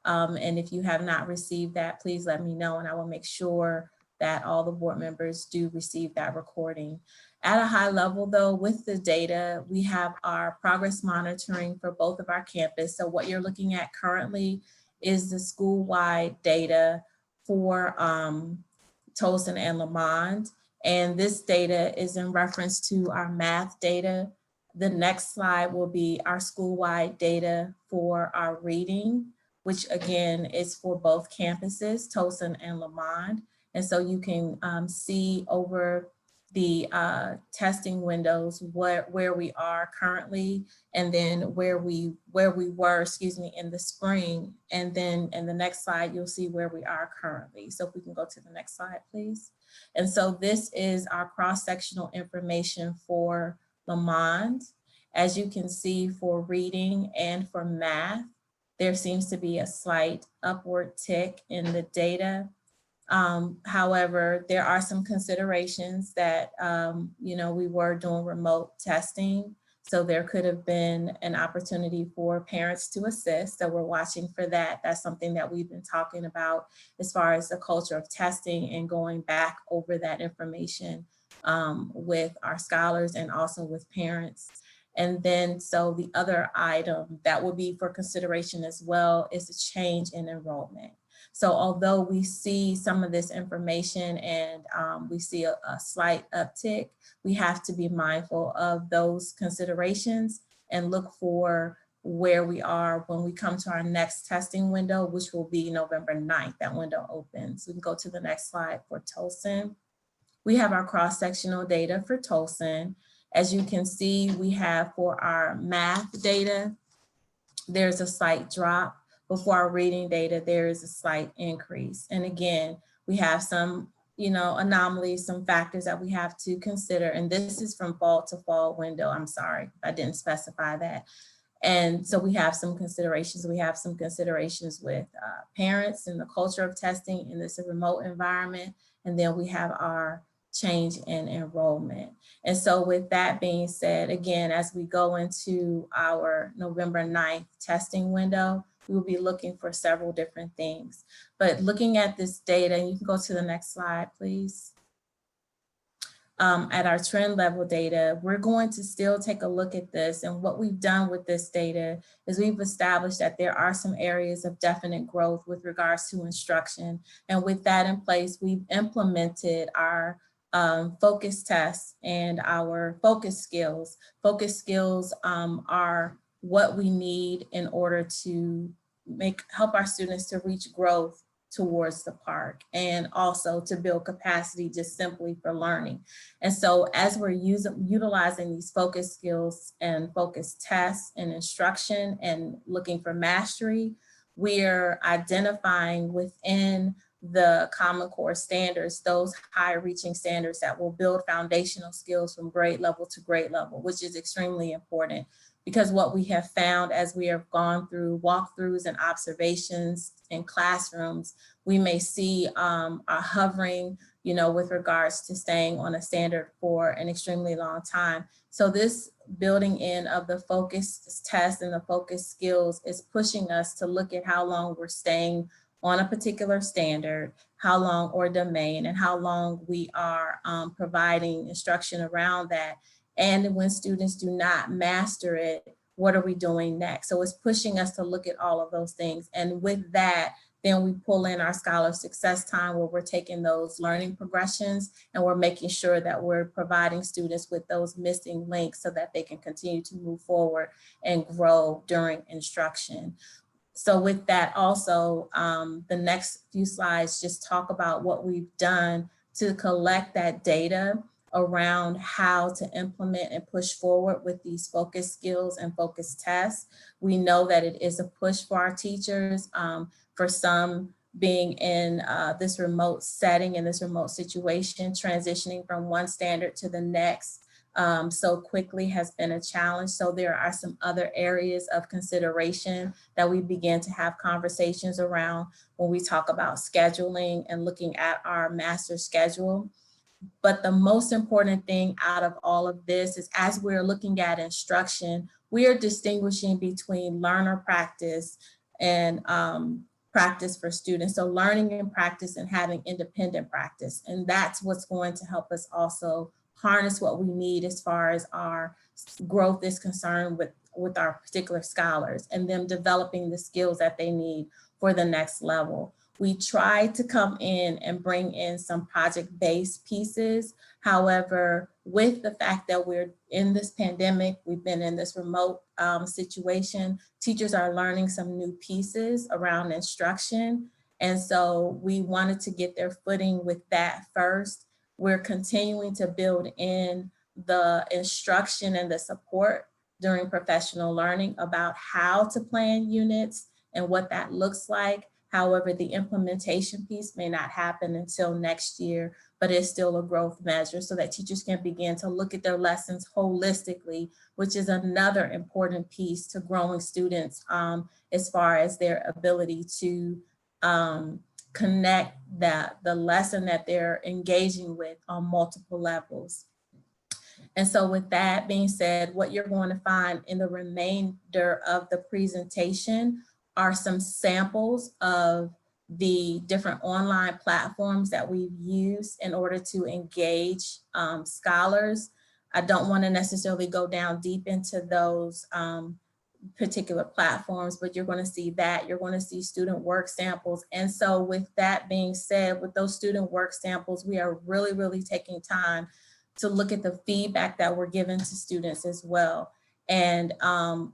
[SPEAKER 11] And if you have not received that, please let me know and I will make sure that all the board members do receive that recording. At a high level though, with the data, we have our progress monitoring for both of our campus. So what you're looking at currently is the school-wide data for Tolson and Lamont. And this data is in reference to our math data. The next slide will be our school-wide data for our reading, which again is for both campuses, Tolson and Lamont. And so you can see over the testing windows where we are currently, and then where we were, in the spring. And then in the next slide, you'll see where we are currently. So if we can go to the next slide, please. And so this is our cross-sectional information for Lamont. As you can see, for reading and for math, there seems to be a slight upward tick in the data. However, there are some considerations that, we were doing remote testing. So there could have been an opportunity for parents to assist. So we're watching for that. That's something that we've been talking about as far as the culture of testing and going back over that information with our scholars and also with parents. And then, so the other item that would be for consideration as well is a change in enrollment. So although we see some of this information and we see a slight uptick, we have to be mindful of those considerations and look for where we are when we come to our next testing window, which will be November 9th, that window opens. We can go to the next slide for Tolson. We have our cross-sectional data for Tolson. As you can see, we have for our math data, there's a slight drop. But for our reading data, there is a slight increase. And again, we have some, anomalies, some factors that we have to consider. And this is from fall to fall window. I'm sorry, I didn't specify that. And so we have some considerations. We have some considerations with parents and the culture of testing in this remote environment. And then we have our change in enrollment. And so with that being said, again, as we go into our November 9th testing window, we will be looking for several different things. But looking at this data, and you can go to the next slide, please. At our trend level data, we're going to still take a look at this. And what we've done with this data is we've established that there are some areas of definite growth with regards to instruction. And with that in place, we've implemented our focus tests and our focus skills. Focus skills are what we need in order to help our students to reach growth towards the park and also to build capacity just simply for learning. And so as we're utilizing these focus skills and focus tests and instruction and looking for mastery, we're identifying within the Common Core standards, those high reaching standards that will build foundational skills from grade level to grade level, which is extremely important. Because what we have found as we have gone through walkthroughs and observations in classrooms, we may see a hovering, you know, with regards to staying on a standard for an extremely long time. So this building in of the focus test and the focus skills is pushing us to look at how long we're staying on a particular standard, how long or domain, and how long we are providing instruction around that. And when students do not master it, what are we doing next? So it's pushing us to look at all of those things. And with that, then we pull in our Scholar Success Time, where we're taking those learning progressions and we're making sure that we're providing students with those missing links so that they can continue to move forward and grow during instruction. So with that also, the next few slides just talk about what we've done to collect that data around how to implement and push forward with these focus skills and focus tests. We know that it is a push for our teachers, for some being in this remote setting, in this remote situation, transitioning from one standard to the next so quickly has been a challenge. So there are some other areas of consideration that we begin to have conversations around when we talk about scheduling and looking at our master schedule. But the most important thing out of all of this is, as we're looking at instruction, we are distinguishing between learner practice and practice for students. So learning and practice and having independent practice. And that's what's going to help us also harness what we need as far as our growth is concerned with our particular scholars and them developing the skills that they need for the next level. We try to come in and bring in some project-based pieces. However, with the fact that we're in this pandemic, we've been in this remote situation, teachers are learning some new pieces around instruction. And so we wanted to get their footing with that first. We're continuing to build in the instruction and the support during professional learning about how to plan units and what that looks like. However, the implementation piece may not happen until next year, but it's still a growth measure so that teachers can begin to look at their lessons holistically, which is another important piece to growing students as far as their ability to connect the lesson that they're engaging with on multiple levels. And so with that being said, what you're going to find in the remainder of the presentation are some samples of the different online platforms that we've used in order to engage scholars. I don't want to necessarily go down deep into those particular platforms, but you're going to see that. You're going to see student work samples. And so with that being said, with those student work samples, we are really, really taking time to look at the feedback that we're giving to students as well. And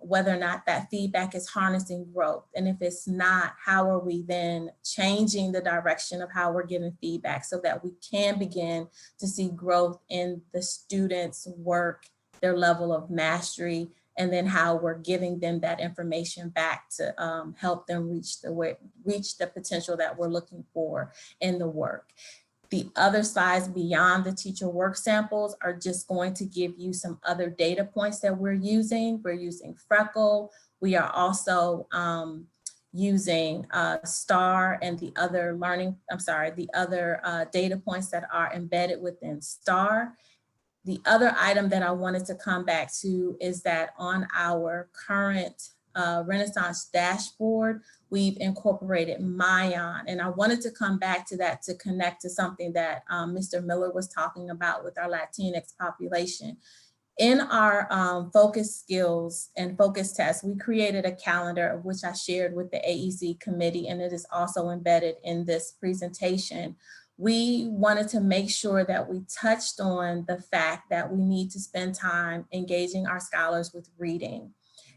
[SPEAKER 11] whether or not that feedback is harnessing growth. And if it's not, how are we then changing the direction of how we're giving feedback so that we can begin to see growth in the students' work, their level of mastery, and then how we're giving them that information back to help them reach the potential that we're looking for in the work. The other slides beyond the teacher work samples are just going to give you some other data points that we're using. We're using Freckle. We are also using STAR and the other data points that are embedded within STAR. The other item that I wanted to come back to is that on our current Renaissance dashboard, we've incorporated Mayan. And I wanted to come back to that to connect to something that Mr. Miller was talking about with our Latinx population. In our focus skills and focus tests, we created a calendar of which I shared with the AEC committee, and it is also embedded in this presentation. We wanted to make sure that we touched on the fact that we need to spend time engaging our scholars with reading.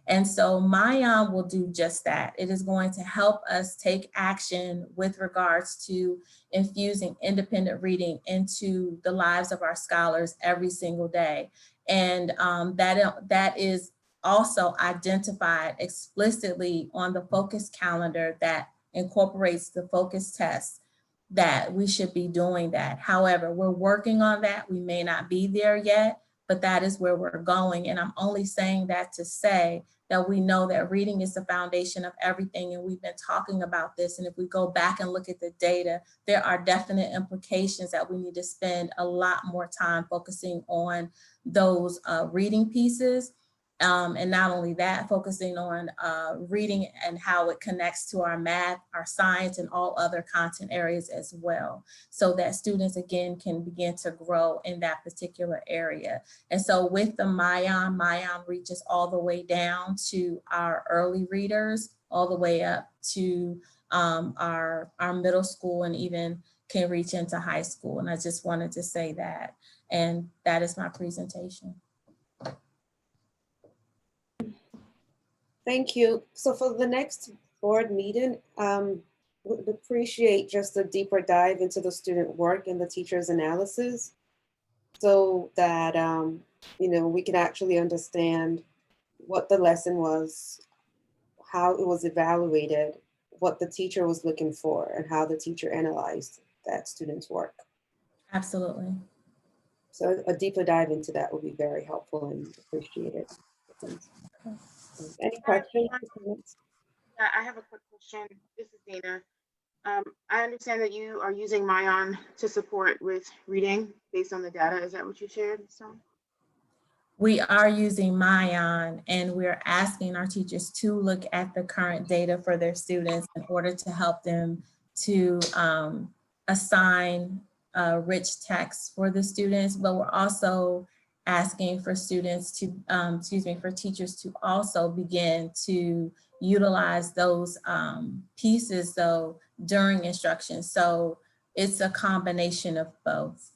[SPEAKER 11] And so Mayan will do just that. It is going to help us take action with regards to infusing independent reading into the lives of our scholars every single day. And that is also identified explicitly on the focus calendar that incorporates the focus tests, that we should be doing that. However, we're working on that. We may not be there yet, but that is where we're going. And I'm only saying that to say that we know that reading is the foundation of everything. And we've been talking about this. And if we go back and look at the data, there are definite implications that we need to spend a lot more time focusing on those reading pieces. And not only that, focusing on reading and how it connects to our math, our science, and all other content areas as well, so that students, again, can begin to grow in that particular area. And so with the Mayan reaches all the way down to our early readers, all the way up to our middle school, and even can reach into high school. And I just wanted to say that. And that is my presentation.
[SPEAKER 1] Thank you. So for the next board meeting, would appreciate just a deeper dive into the student work and the teacher's analysis, so that you know, we can actually understand what the lesson was, how it was evaluated, what the teacher was looking for, and how the teacher analyzed that student's work.
[SPEAKER 11] Absolutely.
[SPEAKER 1] So a deeper dive into that would be very helpful and appreciated. Any questions?
[SPEAKER 12] Yeah, I have a quick question. This is Dana. I understand that you are using Mayan to support with reading based on the data. Is that what you shared? So
[SPEAKER 11] We are using Mayan, and we're asking our teachers to look at the current data for their students in order to help them to assign rich text for the students. But we're also asking for students to, for teachers to also begin to utilize those pieces though during instruction. So it's a combination of both.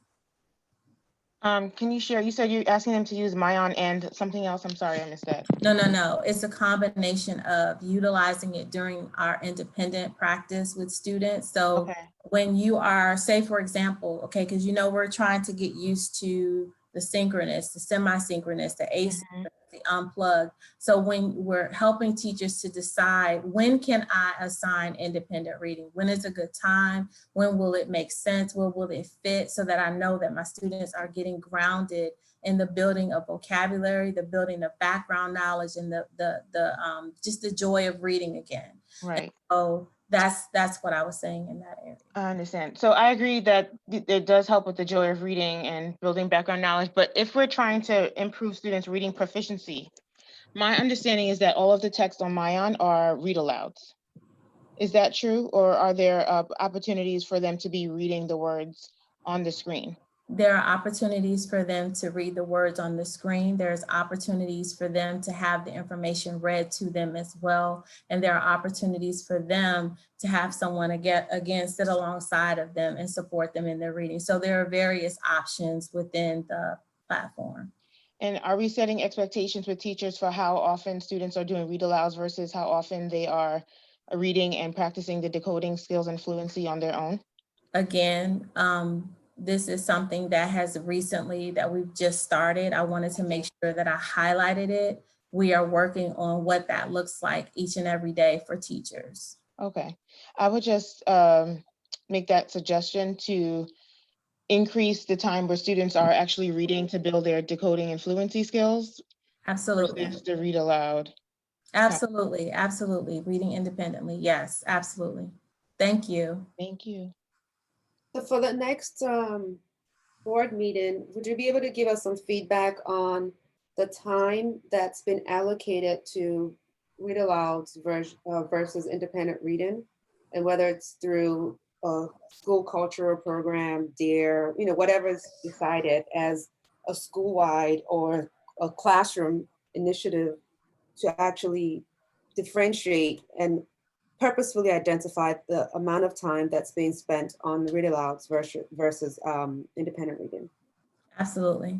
[SPEAKER 13] Can you share, you said you're asking them to use Mayan and something else? I'm sorry, I missed that.
[SPEAKER 11] No. It's a combination of utilizing it during our independent practice with students. So when you are, say, for example, okay, because you know, we're trying to get used to the synchronous, the semi-synchronous, the asynchronous, the unplugged. So when we're helping teachers to decide, when can I assign independent reading? When is a good time? When will it make sense? When will it fit? So that I know that my students are getting grounded in the building of vocabulary, the building of background knowledge, and the just the joy of reading again.
[SPEAKER 13] Right.
[SPEAKER 11] And so that's what I was saying in that area.
[SPEAKER 13] I understand. So I agree that it does help with the joy of reading and building background knowledge. But if we're trying to improve students' reading proficiency, my understanding is that all of the text on Mayan are read alouds. Is that true? Or are there opportunities for them to be reading the words on the screen?
[SPEAKER 11] There are opportunities for them to read the words on the screen. There's opportunities for them to have the information read to them as well. And there are opportunities for them to have someone again sit alongside of them and support them in their reading. So there are various options within the platform.
[SPEAKER 13] And are we setting expectations with teachers for how often students are doing read alouds versus how often they are reading and practicing the decoding skills and fluency on their own?
[SPEAKER 11] Again, this is something that has recently, that we've just started. I wanted to make sure that I highlighted it. We are working on what that looks like each and every day for teachers.
[SPEAKER 13] Okay, I would just make that suggestion to increase the time where students are actually reading to build their decoding and fluency skills.
[SPEAKER 11] Absolutely.
[SPEAKER 13] Versus to read aloud.
[SPEAKER 11] Absolutely, absolutely. Reading independently, yes, absolutely. Thank you.
[SPEAKER 13] Thank you.
[SPEAKER 1] So for the next board meeting, would you be able to give us some feedback on the time that's been allocated to read alouds versus independent reading, and whether it's through a school cultural program, DARE, you know, whatever is decided as a school-wide or a classroom initiative to actually differentiate and purposefully identify the amount of time that's being spent on read alouds versus independent reading.
[SPEAKER 11] Absolutely.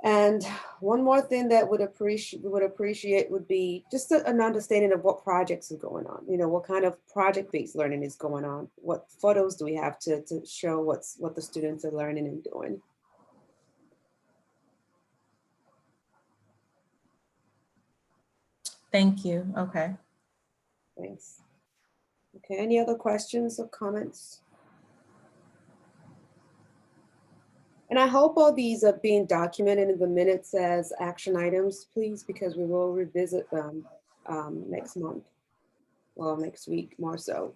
[SPEAKER 1] And one more thing that we would appreciate would be just an understanding of what projects are going on. You know, what kind of project-based learning is going on? What photos do we have to show what the students are learning and doing?
[SPEAKER 11] Thank you. Okay.
[SPEAKER 1] Thanks. Okay, any other questions or comments? And I hope all these are being documented in the minutes as action items, please, because we will revisit them next month. Well, next week more so.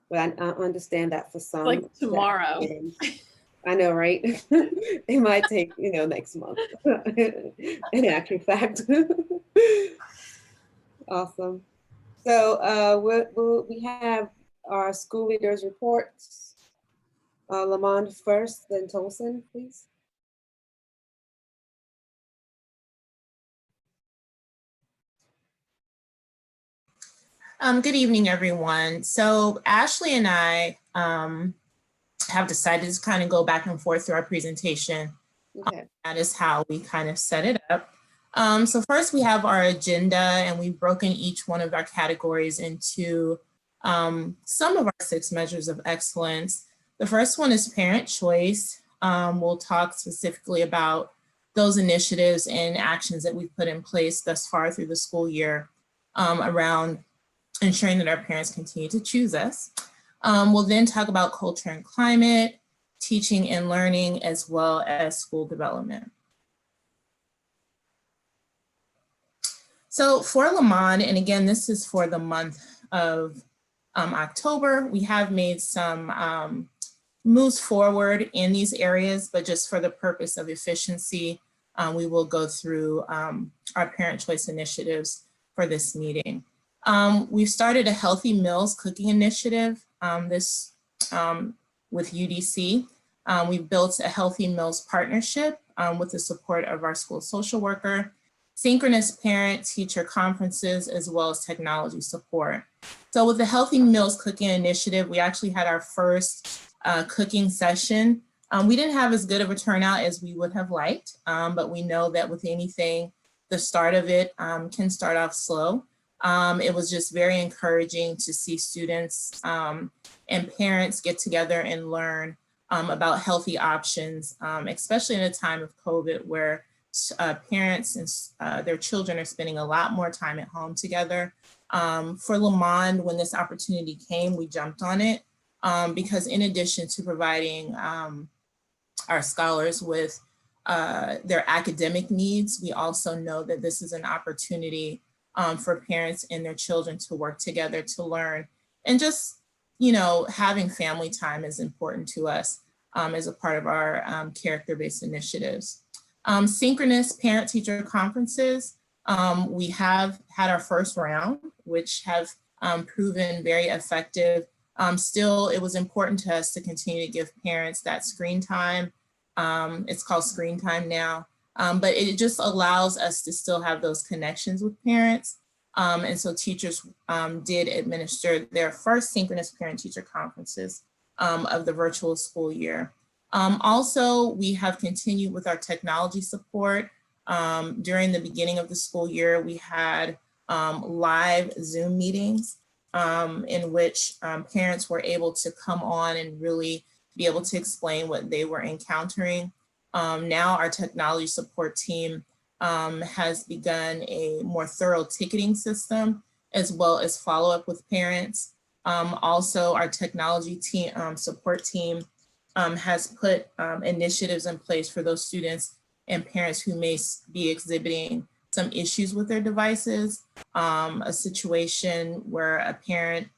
[SPEAKER 1] But I understand that for some.
[SPEAKER 2] Like tomorrow.
[SPEAKER 1] I know, right? It might take, next month. In actual fact. Awesome. So we have our school leaders reports. Lamond first, then Tolson, please.
[SPEAKER 10] Good evening, everyone. So Ashley and I have decided to kind of go back and forth through our presentation.
[SPEAKER 1] Okay.
[SPEAKER 10] That is how we kind of set it up. So first we have our agenda, and we've broken each one of our categories into some of our 6 measures of excellence. The first one is parent choice. We'll talk specifically about those initiatives and actions that we've put in place thus far through the school year around ensuring that our parents continue to choose us. We'll then talk about culture and climate, teaching and learning, as well as school development. So for Lamond, and again, this is for the month of October, we have made some moves forward in these areas, but just for the purpose of efficiency, we will go through our parent choice initiatives for this meeting. We've started a Healthy Meals Cooking Initiative with UDC. We've built a Healthy Meals partnership with the support of our school social worker, synchronous parent-teacher conferences, as well as technology support. So with the Healthy Meals Cooking Initiative, we actually had our first cooking session. We didn't have as good of a turnout as we would have liked, but we know that with anything, the start of it can start off slow. It was just very encouraging to see students and parents get together and learn about healthy options, especially in a time of COVID where parents and their children are spending a lot more time at home together. For Lamond, when this opportunity came, we jumped on it because in addition to providing our scholars with their academic needs, we also know that this is an opportunity for parents and their children to work together to learn. And just, having family time is important to us as a part of our character-based initiatives. Synchronous parent-teacher conferences, we have had our first round, which have proven very effective. Still, it was important to us to continue to give parents that screen time. It's called screen time now. But it just allows us to still have those connections with parents. And so teachers did administer their first synchronous parent-teacher conferences of the virtual school year. Also, we have continued with our technology support. During the beginning of the school year, we had live Zoom meetings in which parents were able to come on and really be able to explain what they were encountering. Now our technology support team has begun a more thorough ticketing system, as well as follow-up with parents. Also, our technology team, support team has put initiatives in place for those students and parents who may be exhibiting some issues with their devices. A situation where a parent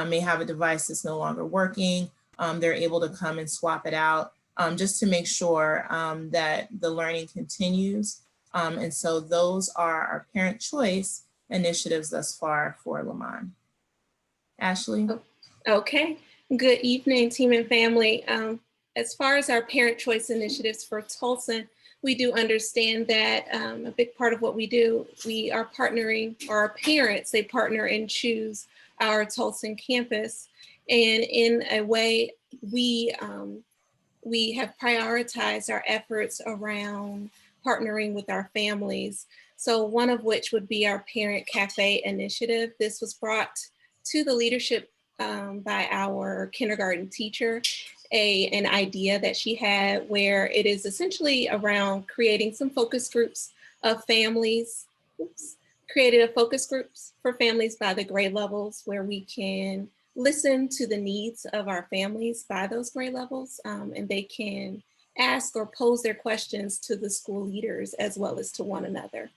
[SPEAKER 10] may have a device that's no longer working, they're able to come and swap it out just to make sure that the learning continues. And so those are our parent choice initiatives thus far for Lamond. Ashley?
[SPEAKER 14] Okay, good evening, team and family. As far as our parent choice initiatives for Tolson, we do understand that a big part of what we do, we are partnering, or our parents, they partner and choose our Tolson campus. And in a way, we have prioritized our efforts around partnering with our families. So one of which would be our Parent Cafe initiative. This was brought to the leadership by our kindergarten teacher, an idea that she had where it is essentially around creating some focus groups of families. Created a focus groups for families by the grade levels where we can listen to the needs of our families by those grade levels, and they can ask or pose their questions to the school leaders as well as to one another.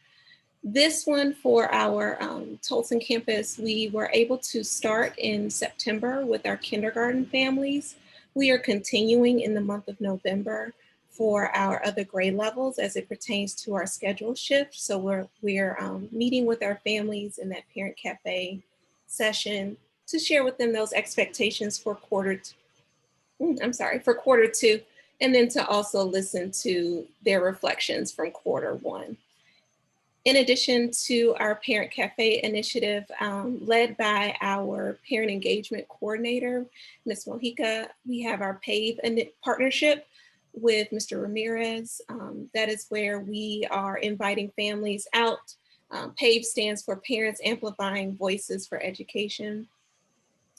[SPEAKER 14] This one for our Tolson campus, we were able to start in September with our kindergarten families. We are continuing in the month of November for our other grade levels as it pertains to our schedule shift. So we're meeting with our families in that parent cafe session to share with them those expectations for quarter two, and then to also listen to their reflections from quarter one. In addition to our Parent Cafe initiative, led by our parent engagement coordinator, Ms. Mojica, we have our PAVE partnership with Mr. Ramirez. That is where we are inviting families out. PAVE stands for Parents Amplifying Voices for Education.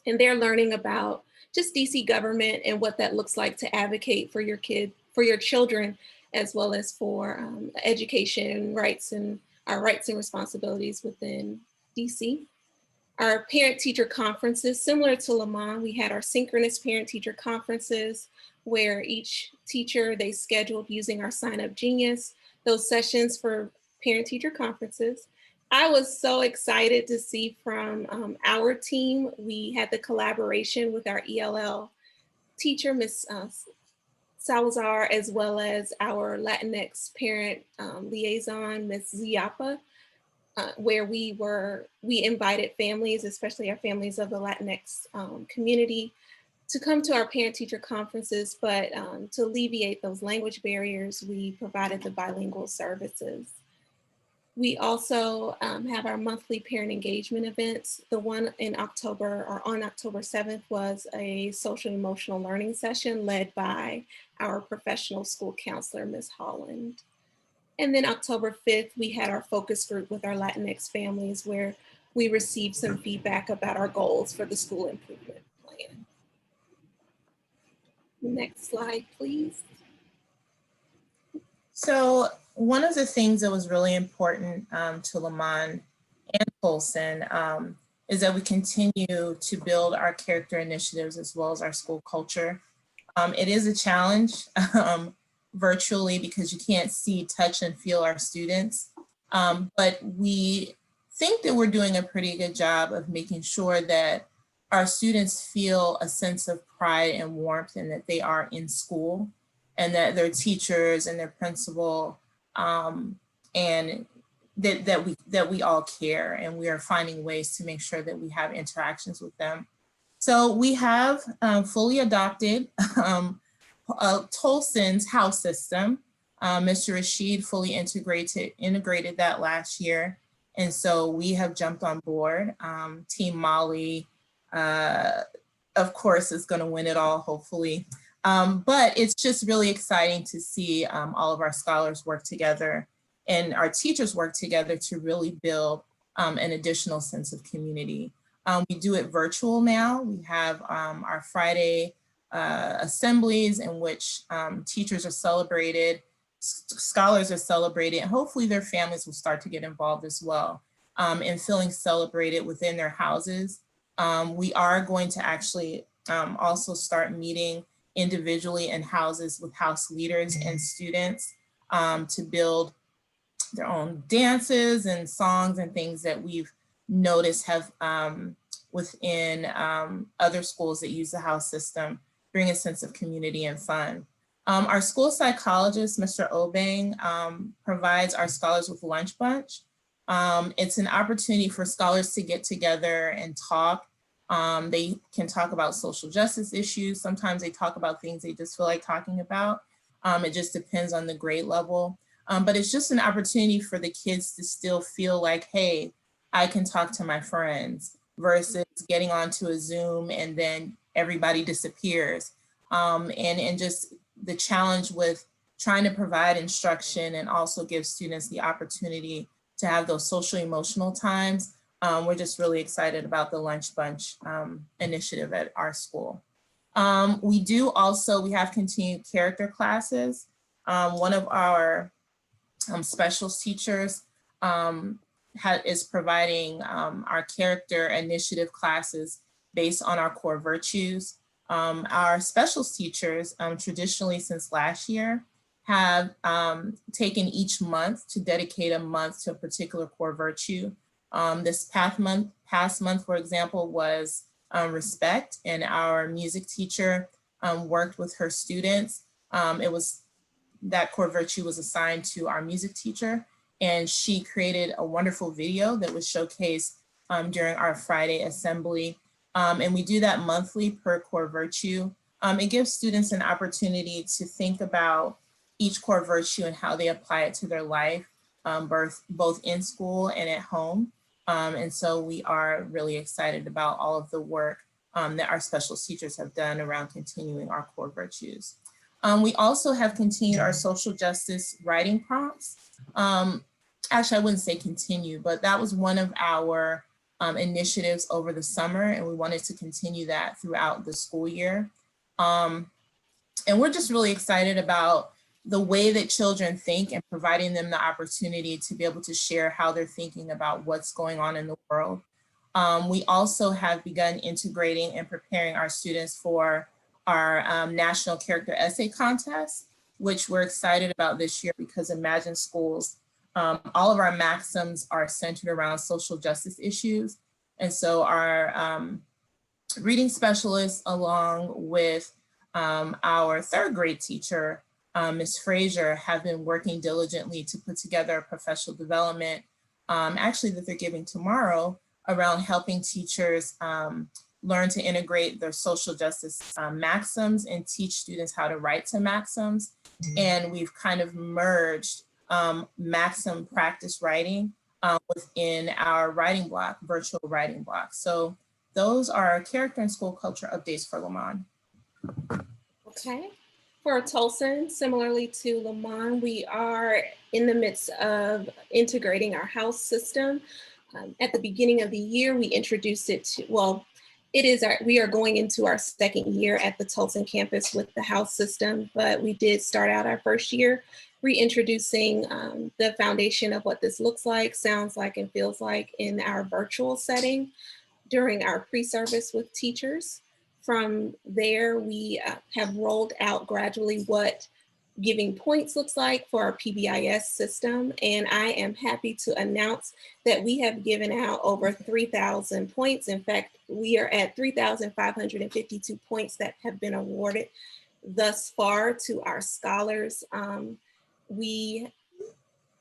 [SPEAKER 14] And they're learning about just DC government and what that looks like to advocate for your children, as well as for education rights and our rights and responsibilities within DC. Our parent-teacher conferences, similar to Lamont, we had our synchronous parent-teacher conferences where each teacher, they scheduled using our Sign Up Genius, those sessions for parent-teacher conferences. I was so excited to see from our team, we had the collaboration with our ELL teacher, Ms. Salazar, as well as our Latinx parent liaison, Ms. Ziapa, where we invited families, especially our families of the Latinx community, to come to our parent-teacher conferences, but to alleviate those language barriers, we provided the bilingual services. We also have our monthly parent engagement events. The one in October, or on October 7th, was a social and emotional learning session led by our professional school counselor, Ms. Holland. And then October 5th, we had our focus group with our Latinx families where we received some feedback about our goals for the school improvement plan. Next slide, please.
[SPEAKER 10] So one of the things that was really important to Lamont and Tolson is that we continue to build our character initiatives as well as our school culture. It is a challenge virtually because you can't see, touch, and feel our students. But we think that we're doing a pretty good job of making sure that our students feel a sense of pride and warmth and that they are in school and that their teachers and their principal and that we all care, and we are finding ways to make sure that we have interactions with them. So we have fully adopted Tolson's house system. Mr. Rashid fully integrated that last year. And so we have jumped on board. Team Molly, of course, is gonna win it all, hopefully. But it's just really exciting to see all of our scholars work together and our teachers work together to really build an additional sense of community. We do it virtual now. We have our Friday assemblies in which teachers are celebrated, scholars are celebrated, and hopefully their families will start to get involved as well in feeling celebrated within their houses. We are going to actually also start meeting individually in houses with house leaders and students to build their own dances and songs and things that we've noticed have within other schools that use the house system, bring a sense of community and fun. Our school psychologist, Mr. Obang, provides our scholars with lunch bunch. It's an opportunity for scholars to get together and talk. They can talk about social justice issues. Sometimes they talk about things they just feel like talking about. It just depends on the grade level. But it's just an opportunity for the kids to still feel like, hey, I can talk to my friends versus getting onto a Zoom and then everybody disappears. And just the challenge with trying to provide instruction and also give students the opportunity to have those social emotional times. We're just really excited about the Lunch Bunch initiative at our school. We have continued character classes. One of our specials teachers is providing our character initiative classes based on our core virtues. Our specials teachers, traditionally since last year, have taken each month to dedicate a month to a particular core virtue. This past month, for example, was respect, and our music teacher worked with her students. That core virtue was assigned to our music teacher, and she created a wonderful video that was showcased during our Friday assembly. And we do that monthly per core virtue. It gives students an opportunity to think about each core virtue and how they apply it to their life, both in school and at home. And so we are really excited about all of the work that our special teachers have done around continuing our core virtues. We also have continued our social justice writing prompts. Actually, I wouldn't say continue, but that was one of our initiatives over the summer, and we wanted to continue that throughout the school year. And we're just really excited about the way that children think and providing them the opportunity to be able to share how they're thinking about what's going on in the world. We also have begun integrating and preparing our students for our National Character Essay Contest, which we're excited about this year because Imagine Schools, all of our maxims are centered around social justice issues. And so our reading specialists, along with our third grade teacher, Ms. Frazier, have been working diligently to put together a professional development, actually that they're giving tomorrow, around helping teachers learn to integrate their social justice maxims and teach students how to write to maxims. And we've kind of merged maxim practice writing within our writing block, virtual writing block. So those are character and school culture updates for Lamont.
[SPEAKER 14] Okay. For Tolson, similarly to Lamont, we are in the midst of integrating our house system. At the beginning of the year, we introduced it to, we are going into our second year at the Tolson campus with the house system, but we did start out our first year reintroducing the foundation of what this looks like, sounds like, and feels like in our virtual setting during our pre-service with teachers. From there, we have rolled out gradually what giving points looks like for our PBIS system. And I am happy to announce that we have given out over 3,000 points. In fact, we are at 3,552 points that have been awarded thus far to our scholars.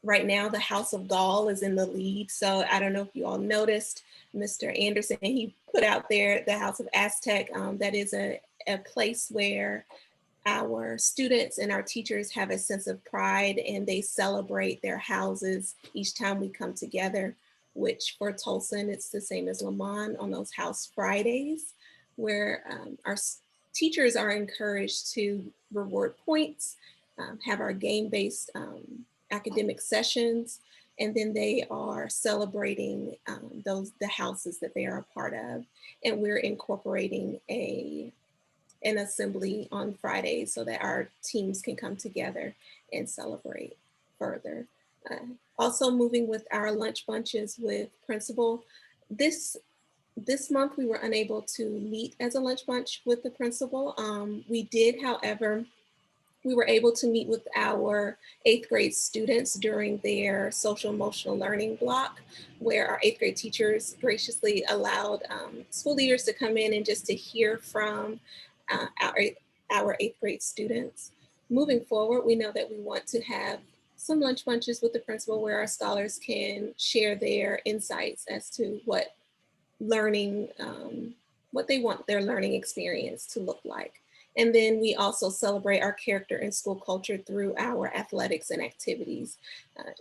[SPEAKER 14] Right now, the House of Gaul is in the lead. So I don't know if you all noticed, Mr. Anderson, he put out there the House of Aztec. That is a place where our students and our teachers have a sense of pride, and they celebrate their houses each time we come together, which for Tolson, it's the same as Lamont on those House Fridays, where our teachers are encouraged to reward points, have our game-based academic sessions, and then they are celebrating the houses that they are a part of. And we're incorporating an assembly on Fridays so that our teams can come together and celebrate further. Also moving with our lunch bunches with principal. This month we were unable to meet as a lunch bunch with the principal. We did, however, we were able to meet with our 8th grade students during their social emotional learning block, where our 8th grade teachers graciously allowed school leaders to come in and just to hear from our 8th grade students. Moving forward, we know that we want to have some lunch bunches with the principal where our scholars can share their insights as to what learning, what they want their learning experience to look like. And then we also celebrate our character and school culture through our athletics and activities.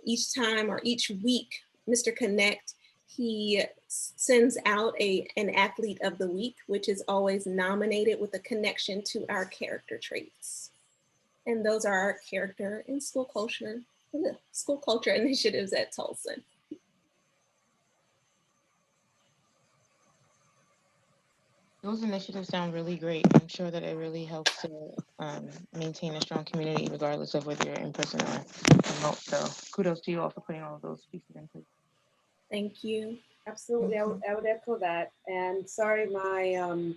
[SPEAKER 14] Each time or each week, Mr. Connect, he sends out an athlete of the week, which is always nominated with a connection to our character traits. And those are our character and school culture initiatives at Tolson.
[SPEAKER 13] Those initiatives sound really great. I'm sure that it really helps to maintain a strong community regardless of whether you're in person or remote. So kudos to you all for putting all of those pieces in place.
[SPEAKER 14] Thank you.
[SPEAKER 1] Absolutely, I would echo that. And sorry, my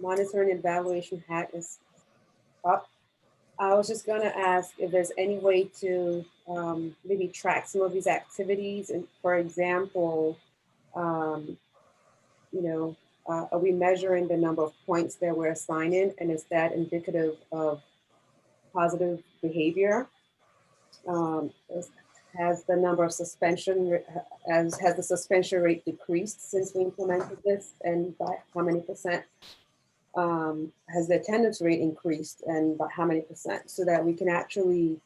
[SPEAKER 1] monitoring and evaluation hat is up. I was just gonna ask if there's any way to maybe track some of these activities. And for example, um, you know, are we measuring the number of points that we're assigning, and is that indicative of positive behavior? Has the number of has the suspension rate decreased since we implemented this, and by how many percent? Has the attendance rate increased, and by how many percent? So that we can actually,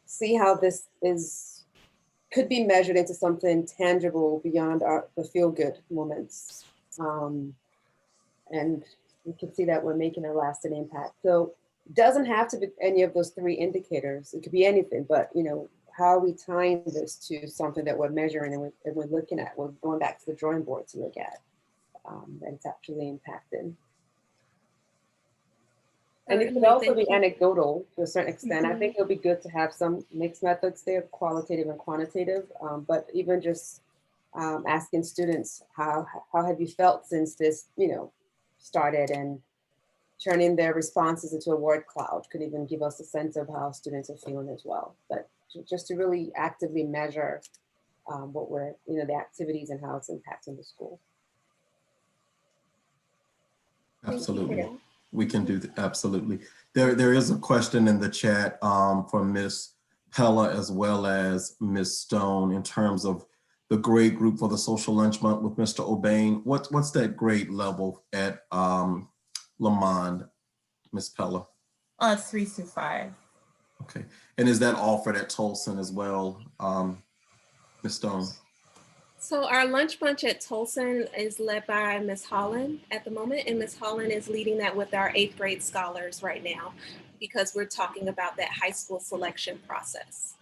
[SPEAKER 1] see how this could be measured into something tangible beyond the feel-good moments. And we can see that we're making a lasting impact. So it doesn't have to be any of those 3 indicators. It could be anything, but how are we tying this to something that we're measuring and we're looking at? We're going back to the drawing board to look at that it's actually impacted. And it could also be anecdotal to a certain extent. I think it'll be good to have some mixed methods there, qualitative and quantitative, but even just asking students, how have you felt since this, started, and turning their responses into a word cloud could even give us a sense of how students are feeling as well. But just to really actively measure what we're, the activities and how it's impacting the school.
[SPEAKER 9] Absolutely. We can do that. Absolutely. There is a question in the chat from Ms. Pella as well as Ms. Stone in terms of the grade group for the social lunch month with Mr. O'Bain. What's that grade level at Lamond, Ms. Pella?
[SPEAKER 10] 3 through 5.
[SPEAKER 9] Okay. And is that offered at Tolson as well, Ms. Stone?
[SPEAKER 14] So our lunch bunch at Tolson is led by Ms. Holland at the moment, and Ms. Holland is leading that with our 8th grade scholars right now, because we're talking about that high school selection process.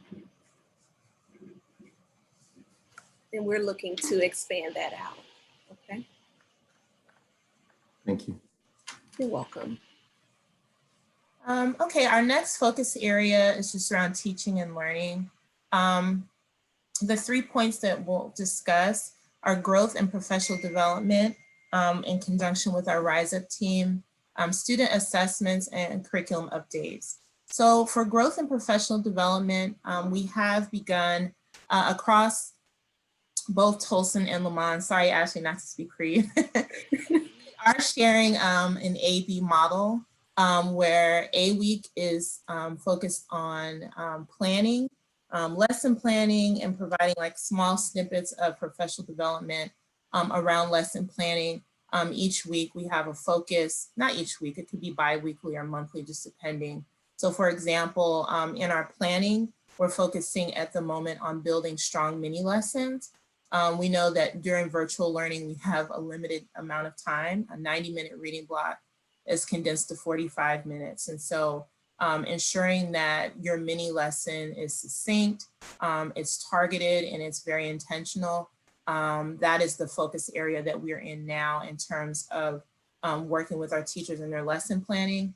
[SPEAKER 14] And we're looking to expand that out, okay?
[SPEAKER 9] Thank you.
[SPEAKER 14] You're welcome.
[SPEAKER 10] Okay, our next focus area is just around teaching and learning. The 3 points that we'll discuss are growth and professional development in conjunction with our Rise Up team, student assessments, and curriculum updates. So for growth and professional development, we have begun across both Tolson and Lamont. Sorry, Ashley, not to speak for you. We are sharing an A-B model where A week is focused on planning, lesson planning, and providing like small snippets of professional development around lesson planning. Each week we have a focus, not each week, it could be bi-weekly or monthly, just depending. So for example, in our planning, we're focusing at the moment on building strong mini lessons. We know that during virtual learning, we have a limited amount of time. A 90-minute reading block is condensed to 45 minutes. And so ensuring that your mini lesson is succinct, it's targeted, and it's very intentional. That is the focus area that we're in now in terms of working with our teachers in their lesson planning.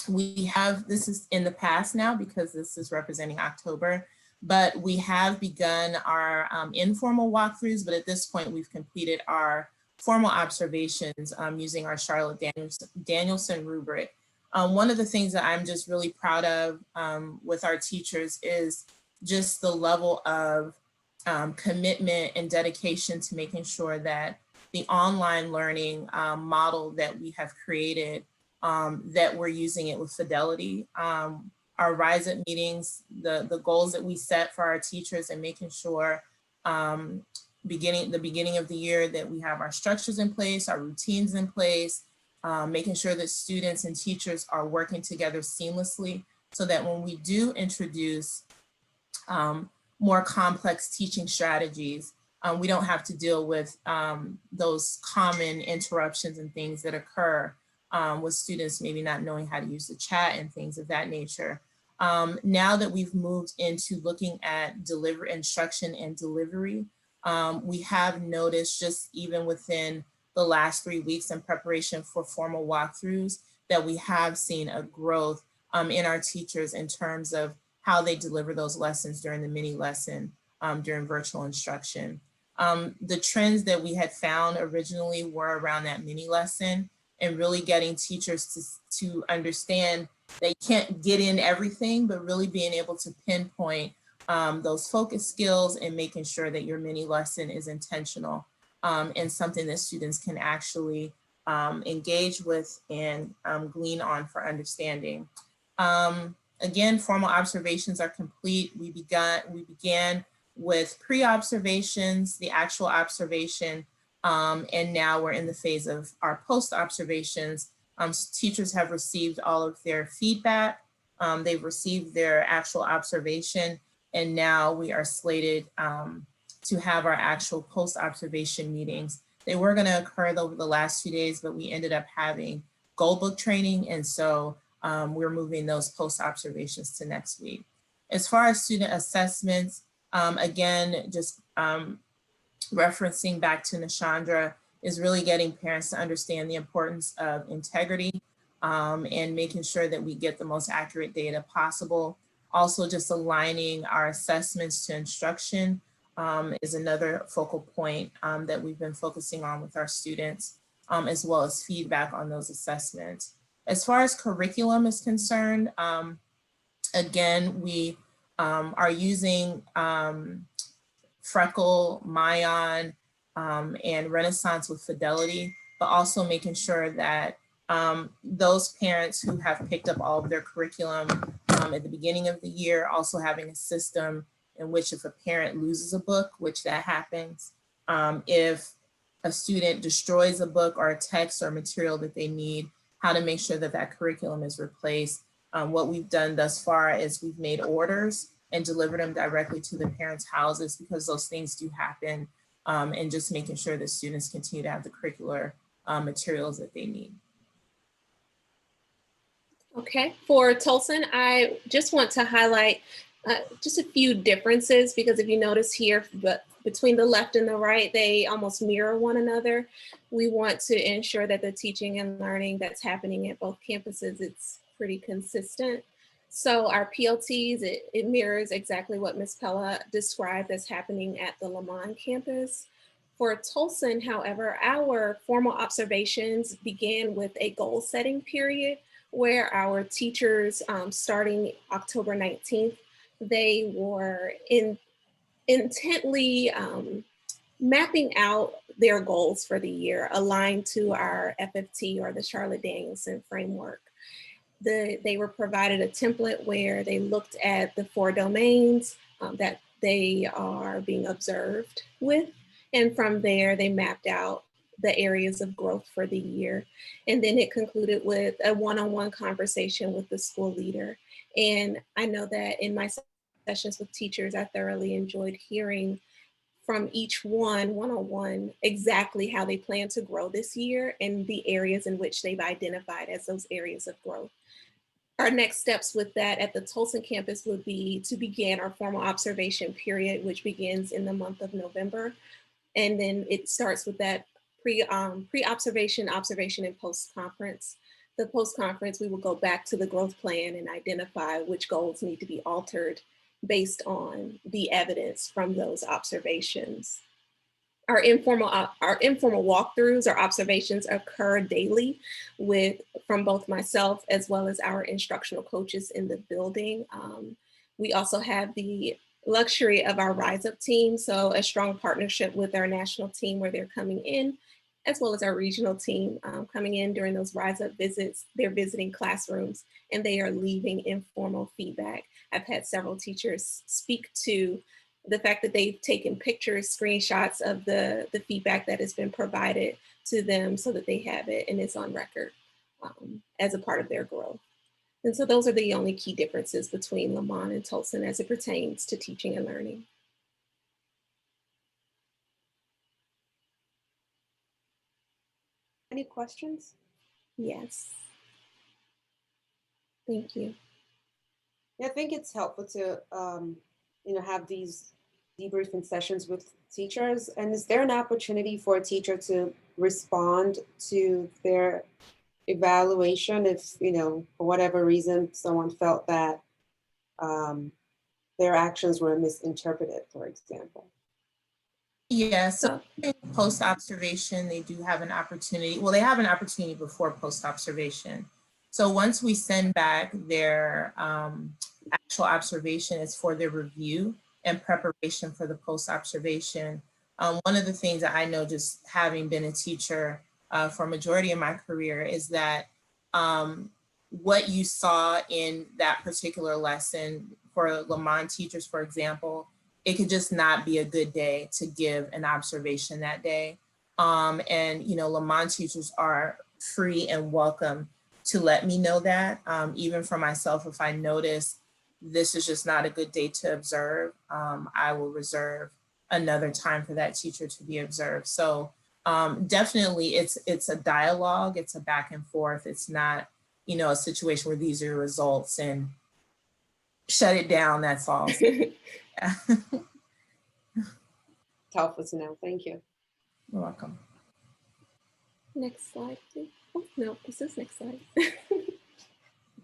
[SPEAKER 10] We have, this is in the past now because this is representing October, but we have begun our informal walkthroughs, but at this point we've completed our formal observations using our Charlotte Danielson rubric. One of the things that I'm just really proud of with our teachers is just the level of commitment and dedication to making sure that the online learning model that we have created, that we're using it with fidelity. Our Rise Up meetings, the goals that we set for our teachers, and making sure the beginning of the year that we have our structures in place, our routines in place, making sure that students and teachers are working together seamlessly so that when we do introduce more complex teaching strategies, we don't have to deal with those common interruptions and things that occur with students maybe not knowing how to use the chat and things of that nature. Now that we've moved into looking at instruction and delivery, we have noticed just even within the last 3 weeks in preparation for formal walkthroughs that we have seen a growth in our teachers in terms of how they deliver those lessons during the mini lesson. during virtual instruction. The trends that we had found originally were around that mini lesson and really getting teachers to understand they can't get in everything, but really being able to pinpoint those focus skills and making sure that your mini lesson is intentional and something that students can actually engage with and glean on for understanding. Again, formal observations are complete. We began with pre-observations, the actual observation, and now we're in the phase of our post-observations. Teachers have received all of their feedback. They've received their actual observation, and now we are slated to have our actual post-observation meetings. They were going to occur over the last few days, but we ended up having goal book training, and so we're moving those post-observations to next week. As far as student assessments, again, just referencing back to Nishandra, is really getting parents to understand the importance of integrity and making sure that we get the most accurate data possible. Also, just aligning our assessments to instruction is another focal point that we've been focusing on with our students, as well as feedback on those assessments. As far as curriculum is concerned, again, we are using Freckle, Mayan, and Renaissance with Fidelity, but also making sure that those parents who have picked up all of their curriculum at the beginning of the year, also having a system in which if a parent loses a book, which that happens, if a student destroys a book or a text or material that they need, how to make sure that that curriculum is replaced. What we've done thus far is we've made orders and delivered them directly to the parents' houses because those things do happen, and just making sure that students continue to have the curricular materials that they need.
[SPEAKER 14] Okay, for Tolson, I just want to highlight just a few differences because if you notice here, but between the left and the right, they almost mirror one another. We want to ensure that the teaching and learning that's happening at both campuses, it's pretty consistent. So our PLTs, it mirrors exactly what Ms. Pella described as happening at the Lamont campus. For Tolson, however, our formal observations began with a goal setting period where our teachers, starting October 19th, they were intently mapping out their goals for the year aligned to our FFT or the Charlotte Danielson framework. They were provided a template where they looked at the 4 domains that they are being observed with. And from there, they mapped out the areas of growth for the year. And then it concluded with a one-on-one conversation with the school leader. And I know that in my sessions with teachers, I thoroughly enjoyed hearing from each one-on-one exactly how they plan to grow this year and the areas in which they've identified as those areas of growth. Our next steps with that at the Tolson campus would be to begin our formal observation period, which begins in the month of November. And then it starts with that pre-observation, observation, and post-conference. The post-conference, we will go back to the growth plan and identify which goals need to be altered based on the evidence from those observations. Our informal walkthroughs or observations occur daily from both myself as well as our instructional coaches in the building. We also have the luxury of our Rise Up team, so a strong partnership with our national team where they're coming in, as well as our regional team coming in during those Rise Up visits. They're visiting classrooms and they are leaving informal feedback. I've had several teachers speak to the fact that they've taken pictures, screenshots of the feedback that has been provided to them so that they have it and it's on record as a part of their growth. And so those are the only key differences between Lamont and Tolson as it pertains to teaching and learning.
[SPEAKER 1] Any questions?
[SPEAKER 14] Yes. Thank you.
[SPEAKER 1] Yeah, I think it's helpful to have these debriefing sessions with teachers. And is there an opportunity for a teacher to respond to their evaluation if, for whatever reason, someone felt that their actions were misinterpreted, for example?
[SPEAKER 10] Yeah, so post-observation, they do have an opportunity. Well, they have an opportunity before post-observation. So once we send back their actual observation, it's for their review and preparation for the post-observation. One of the things that I know, just having been a teacher for a majority of my career, is that what you saw in that particular lesson for Lamont teachers, for example, it could just not be a good day to give an observation that day. And, you know, Lamont teachers are free and welcome to let me know that. Even for myself, if I notice this is just not a good day to observe, I will reserve another time for that teacher to be observed. So definitely it's a dialogue, it's a back and forth. It's not, you know, a situation where these are your results and shut it down, that's all.
[SPEAKER 1] Helpful to know, thank you.
[SPEAKER 10] You're welcome.
[SPEAKER 14] Next slide, please. Oh, no, this is next slide.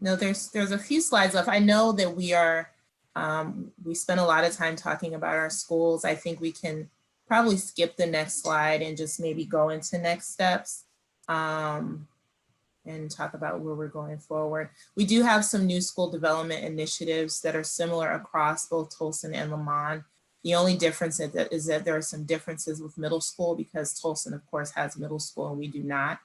[SPEAKER 10] No, there's a few slides left. I know that we are, we spent a lot of time talking about our schools. I think we can probably skip the next slide and just maybe go into next steps and talk about where we're going forward. We do have some new school development initiatives that are similar across both Tolson and Lamont. The only difference is that there are some differences with middle school, because Tolson, of course, has middle school and we do not.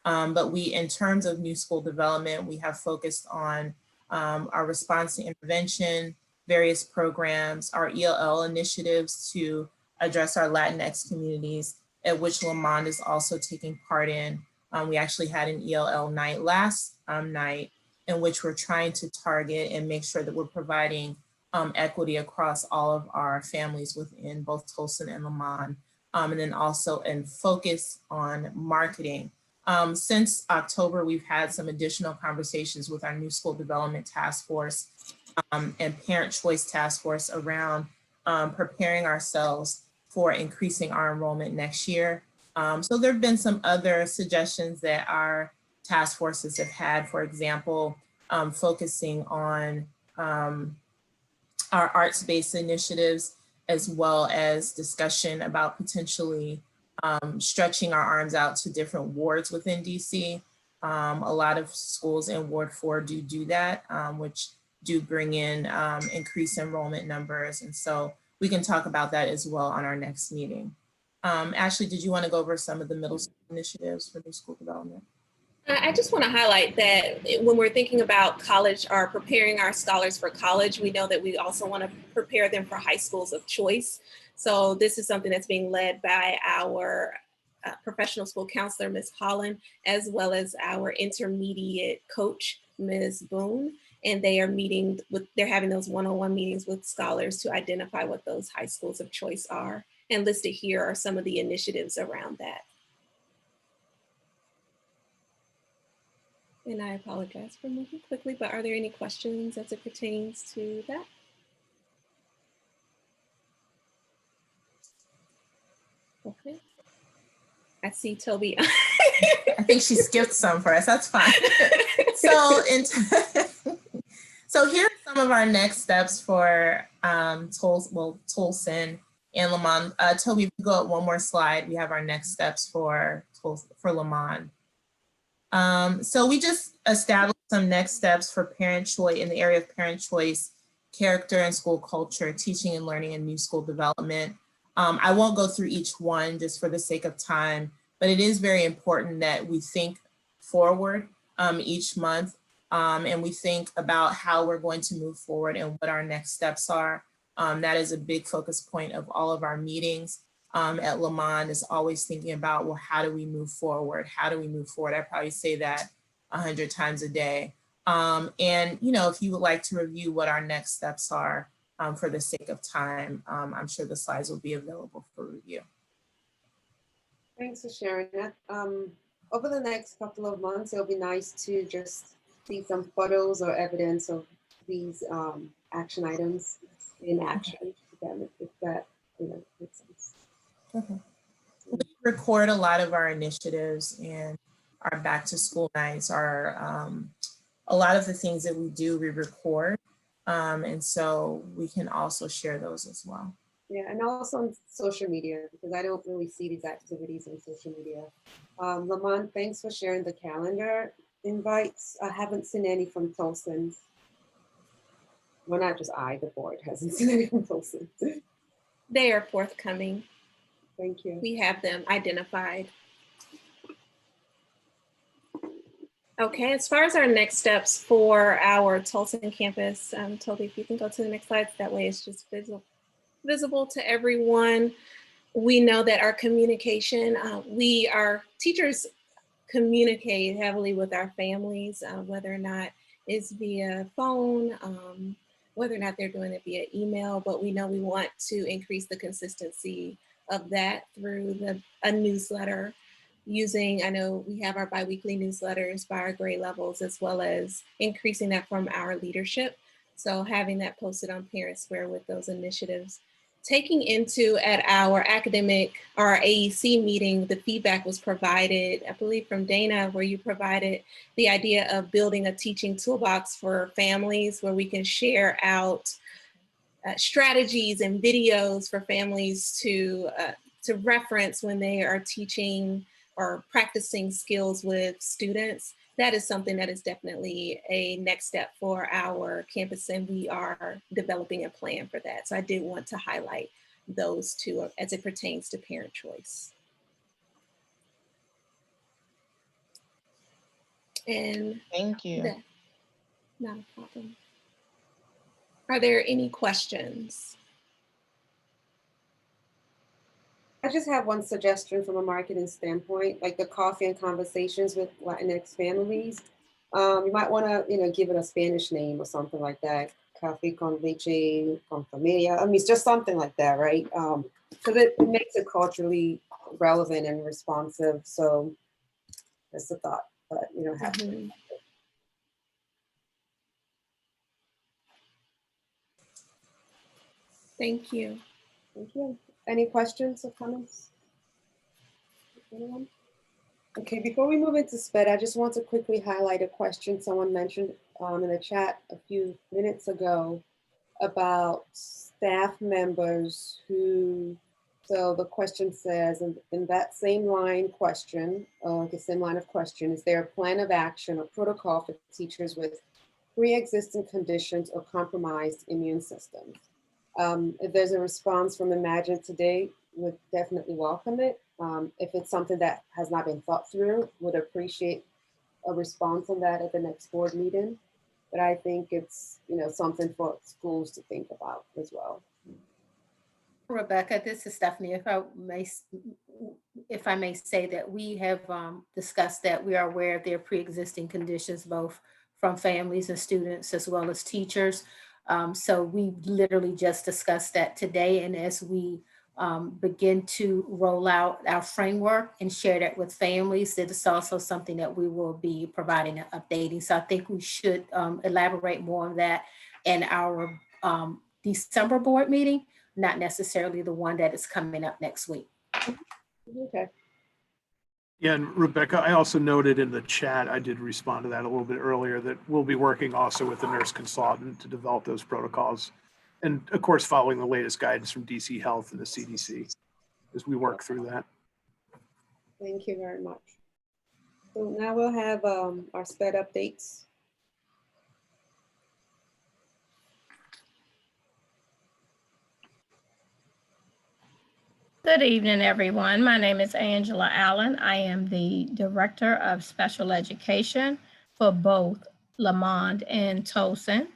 [SPEAKER 10] But we, in terms of new school development, we have focused on our response to intervention, various programs, our ELL initiatives to address our Latinx communities, at which Lamont is also taking part in. We actually had an ELL night last night, in which we're trying to target and make sure that we're providing equity across all of our families within both Tolson and Lamont, and then also focus on marketing. Since October, we've had some additional conversations with our new school development task force and parent choice task force around preparing ourselves for increasing our enrollment next year. So there have been some other suggestions that our task forces have had, for example, focusing on our arts-based initiatives, as well as discussion about potentially stretching our arms out to different wards within DC. A lot of schools in Ward 4 do that, which do bring in increased enrollment numbers. And so we can talk about that as well on our next meeting. Ashley, did you want to go over some of the middle school initiatives for new school development?
[SPEAKER 14] I just want to highlight that when we're thinking about college or preparing our scholars for college, we know that we also want to prepare them for high schools of choice. So this is something that's being led by our professional school counselor, Ms. Phalen, as well as our intermediate coach, Ms. Boone. And they are they're having those one-on-one meetings with scholars to identify what those high schools of choice are. And listed here are some of the initiatives around that. And I apologize for moving quickly, but are there any questions as it pertains to that? Okay. I see Toby.
[SPEAKER 10] I think she skipped some for us. That's fine. So here are some of our next steps for Tolson and Lamont. Toby, if you go up one more slide, we have our next steps for Lamont. So we just established some next steps for parent choice in the area of parent choice, character and school culture, teaching and learning, and new school development. I won't go through each one just for the sake of time, but it is very important that we think forward each month and we think about how we're going to move forward and what our next steps are. That is a big focus point of all of our meetings. At Lamont is always thinking about, well, how do we move forward? How do we move forward? I probably say that 100 times a day. And, you know, if you would like to review what our next steps are for the sake of time, I'm sure the slides will be available for review.
[SPEAKER 1] Thanks for sharing that. Over the next couple of months, it'll be nice to just see some photos or evidence of these action items in action, if that makes sense.
[SPEAKER 10] Okay. We record a lot of our initiatives, and our back to school nights are a lot of the things that we do, we record. And so we can also share those as well.
[SPEAKER 1] Yeah, and also on social media, because I don't really see these activities on social media. Lamont, thanks for sharing the calendar invites. I haven't seen any from Tolson. Well, not just I, the board hasn't seen any from Tolson.
[SPEAKER 14] They are forthcoming.
[SPEAKER 1] Thank you.
[SPEAKER 14] We have them identified. Okay, as far as our next steps for our Tolson campus, Toby, if you can go to the next slide, that way it's just visible to everyone. We know that our communication, our teachers communicate heavily with our families, whether or not it's via phone, whether or not they're doing it via email, but we know we want to increase the consistency of that through a newsletter using, I know we have our biweekly newsletters by our grade levels, as well as increasing that from our leadership. So having that posted on Parent Square with those initiatives. Taking into at our our AEC meeting, the feedback was provided, I believe from Dana, where you provided the idea of building a teaching toolbox for families where we can share out strategies and videos for families to reference when they are teaching or practicing skills with students. That is something that is definitely a next step for our campus, and we are developing a plan for that. So I did want to highlight those two as it pertains to parent choice. And
[SPEAKER 13] thank you.
[SPEAKER 14] Not a problem. Are there any questions?
[SPEAKER 1] I just have one suggestion from a marketing standpoint, like the coffee and conversations with Latinx families. You might want to, give it a Spanish name or something like that. Café con leche, con familia. I mean, it's just something like that, right? Because it makes it culturally relevant and responsive. So that's the thought, but you don't have to.
[SPEAKER 14] Thank you.
[SPEAKER 1] Thank you. Any questions or comments? Anyone? Okay, before we move into SPED, I just want to quickly highlight a question someone mentioned in the chat a few minutes ago about staff members who, so the question says, in that same line of question, is there a plan of action or protocol for teachers with pre-existing conditions or compromised immune systems? If there's a response from Imagine today, would definitely welcome it. If it's something that has not been thought through, would appreciate a response on that at the next board meeting. But I think it's something for schools to think about as well.
[SPEAKER 5] Rebecca, this is Stephanie. If I may say that we have discussed that we are aware of their pre-existing conditions, both from families and students as well as teachers. So we literally just discussed that today. And as we begin to roll out our framework and share that with families, that is also something that we will be providing and updating. So I think we should elaborate more on that in our December board meeting, not necessarily the one that is coming up next week.
[SPEAKER 1] Okay.
[SPEAKER 7] Yeah, and Rebecca, I also noted in the chat, I did respond to that a little bit earlier, that we'll be working also with the nurse consultant to develop those protocols. And of course, following the latest guidance from DC Health and the CDC as we work through that.
[SPEAKER 1] Thank you very much. So now we'll have our SPED updates.
[SPEAKER 15] Good evening, everyone. My name is Angela Allen. I am the Director of Special Education for both Lamond and Tolson.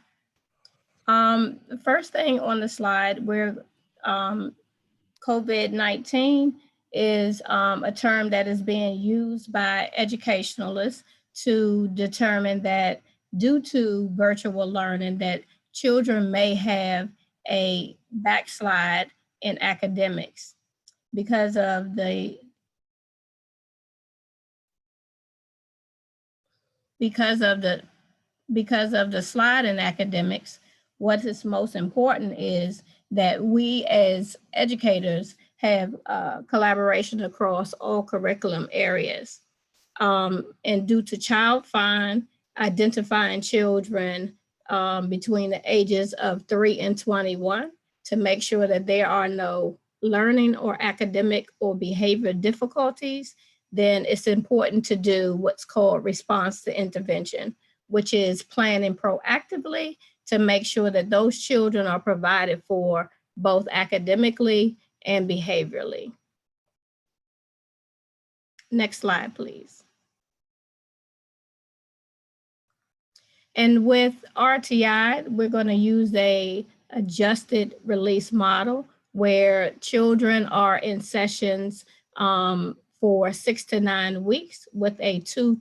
[SPEAKER 15] The first thing on the slide, where COVID-19 is a term that is being used by educationalists to determine that due to virtual learning that children may have a backslide in academics. Because of the slide in academics, what is most important is that we as educators have collaboration across all curriculum areas. And due to child find, identifying children between the ages of 3 and 21 to make sure that there are no learning or academic or behavior difficulties, then it's important to do what's called response to intervention, which is planning proactively to make sure that those children are provided for both academically and behaviorally. Next slide, please. And with RTI, we're going to use a adjusted release model where children are in sessions for 6 to 9 weeks with a two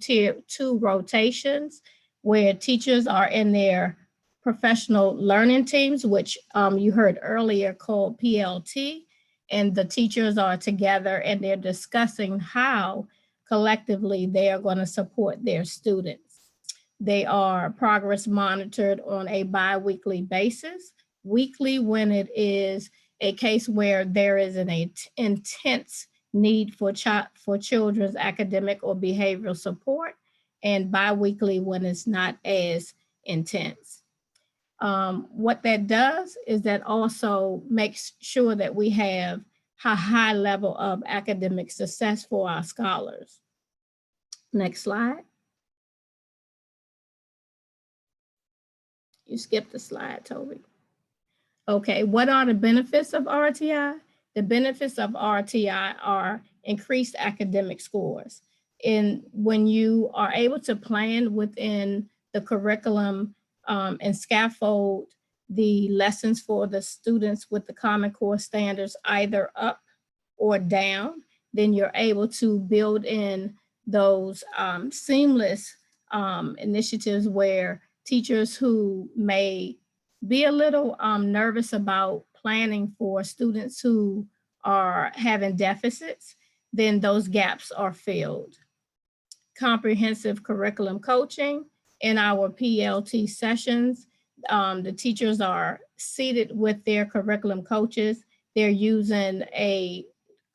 [SPEAKER 15] rotations where teachers are in their professional learning teams, which you heard earlier called PLT, and the teachers are together and they're discussing how collectively they are going to support their students. They are progress monitored on a bi-weekly basis, weekly when it is a case where there is an intense need for children's academic or behavioral support, and bi-weekly when it's not as intense. What that does is that also makes sure that we have a high level of academic success for our scholars. Next slide. You skipped the slide, Toby. Okay, what are the benefits of RTI? The benefits of RTI are increased academic scores. And when you are able to plan within the curriculum and scaffold the lessons for the students with the Common Core standards either up or down, then you're able to build in those seamless initiatives where teachers who may be a little nervous about planning for students who are having deficits, then those gaps are filled. Comprehensive curriculum coaching in our PLT sessions. The teachers are seated with their curriculum coaches. They're using a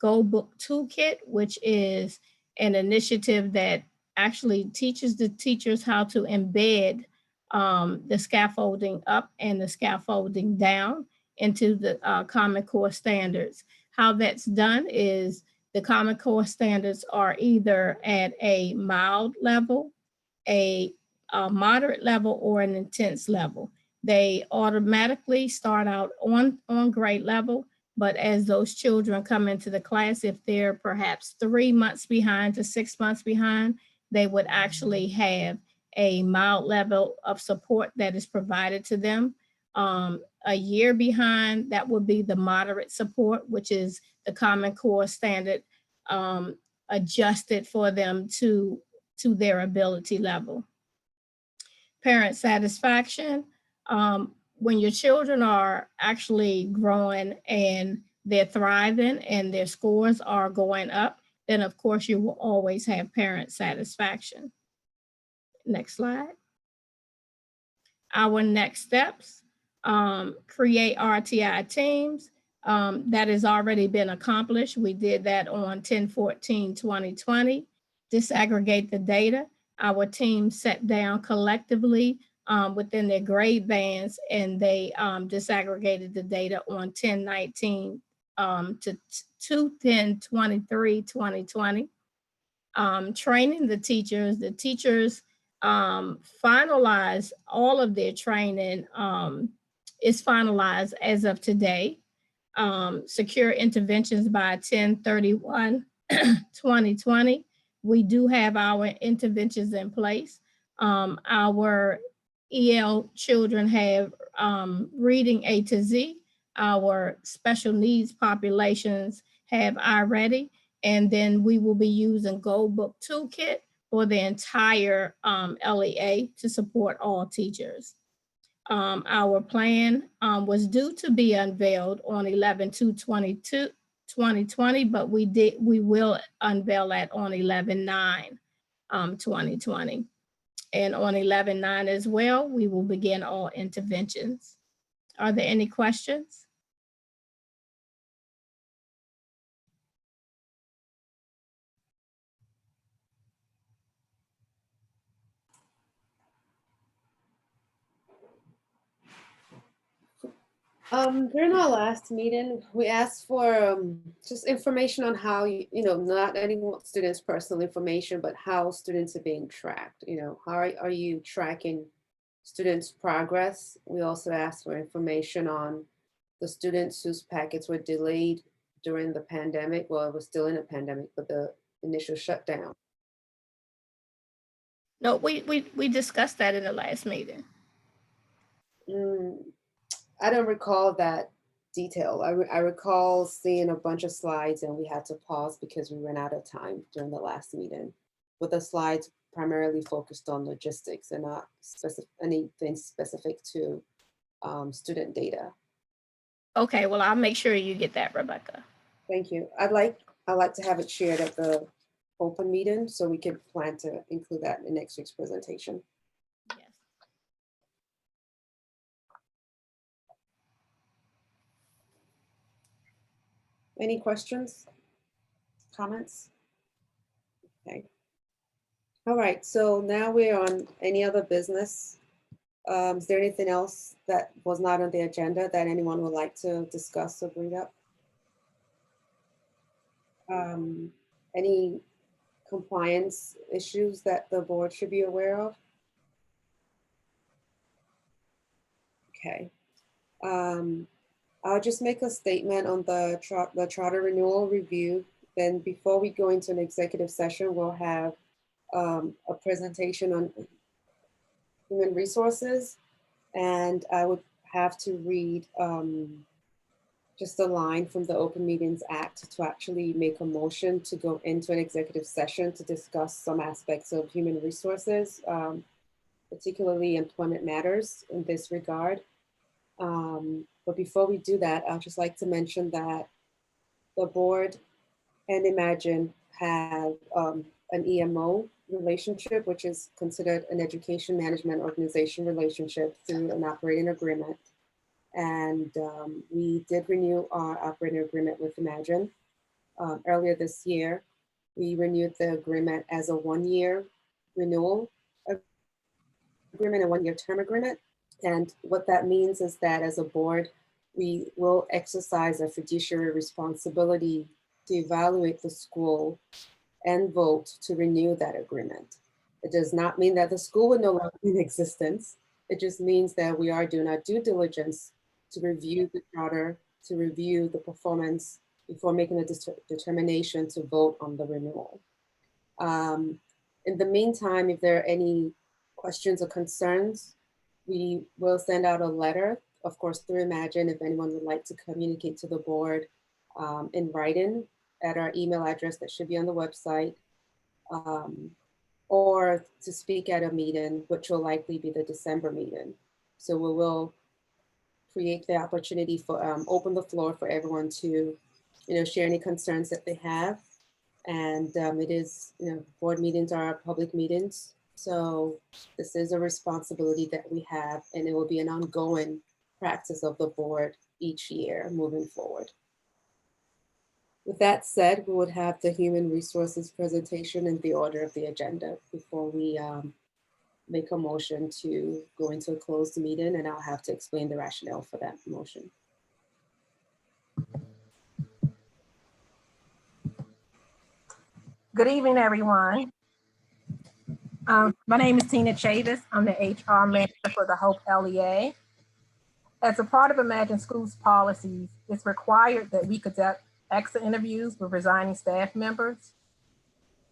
[SPEAKER 15] Go Book Toolkit, which is an initiative that actually teaches the teachers how to embed the scaffolding up and the scaffolding down into the Common Core standards. How that's done is the Common Core standards are either at a mild level, a moderate level, or an intense level. They automatically start out on grade level, but as those children come into the class, if they're perhaps 3 months behind to 6 months behind, they would actually have a mild level of support that is provided to them. A year behind, that would be the moderate support, which is the Common Core standard adjusted for them to their ability level. Parent satisfaction. When your children are actually growing and they're thriving and their scores are going up, then of course you will always have parent satisfaction. Next slide. Our next steps, create RTI teams. That has already been accomplished. We did that on 10/14/2020. Disaggregate the data. Our team sat down collectively within their grade bands, and they disaggregated the data on 10/19 to 2/10/2020. Training the teachers finalize all of their training is finalized as of today. Secure interventions by 10/31/2020. We do have our interventions in place. Our EL children have reading A to Z. Our special needs populations have iReady, and then we will be using Go Book Toolkit for the entire LEA to support all teachers. Our plan was due to be unveiled on 11/2/2020, but we will unveil that on 11/9/2020. And on 11/9 as well, we will begin all interventions. Are there any questions?
[SPEAKER 1] During our last meeting, we asked for just information on how, not any students' personal information, but how students are being tracked. How are you tracking students' progress? We also asked for information on the students whose packets were delayed during the pandemic. Well, it was still in a pandemic, but the initial shutdown.
[SPEAKER 15] No, we discussed that in the last meeting.
[SPEAKER 1] I don't recall that detail. I recall seeing a bunch of slides and we had to pause because we ran out of time during the last meeting. But the slides primarily focused on logistics and not anything specific to student data.
[SPEAKER 15] Okay, well, I'll make sure you get that, Rebecca.
[SPEAKER 1] Thank you. I'd like to have it shared at the open meeting so we could plan to include that in next week's presentation.
[SPEAKER 15] Yes.
[SPEAKER 1] Any questions, comments? Okay. All right, so now we're on any other business. Is there anything else that was not on the agenda that anyone would like to discuss or bring up? Any compliance issues that the board should be aware of? Okay. I'll just make a statement on the charter renewal review. Then before we go into an executive session, we'll have a presentation on human resources. And I would have to read just a line from the Open Meetings Act to actually make a motion to go into an executive session to discuss some aspects of human resources, particularly employment matters in this regard. But before we do that, I'd just like to mention that the board and Imagine have an EMO relationship, which is considered an education management organization relationship through an operating agreement. And we did renew our operating agreement with Imagine earlier this year. We renewed the agreement as a 1-year renewal agreement, a 1-year term agreement. And what that means is that as a board, we will exercise a fiduciary responsibility to evaluate the school and vote to renew that agreement. It does not mean that the school will no longer be in existence. It just means that we are doing our due diligence to review the charter, to review the performance before making a determination to vote on the renewal. In the meantime, if there are any questions or concerns, we will send out a letter, of course, through Imagine, if anyone would like to communicate to the board in writing at our email address that should be on the website, or to speak at a meeting, which will likely be the December meeting. So we will create the opportunity for, open the floor for everyone to, share any concerns that they have. And it is, board meetings are public meetings. So this is a responsibility that we have, and it will be an ongoing practice of the board each year moving forward. With that said, we would have the human resources presentation in the order of the agenda before we make a motion to go into a closed meeting, and I'll have to explain the rationale for that motion.
[SPEAKER 16] Good evening, everyone. My name is Tina Chavis. I'm the HR manager for the Hope LEA. As a part of Imagine Schools policies, it's required that we conduct exit interviews with resigning staff members.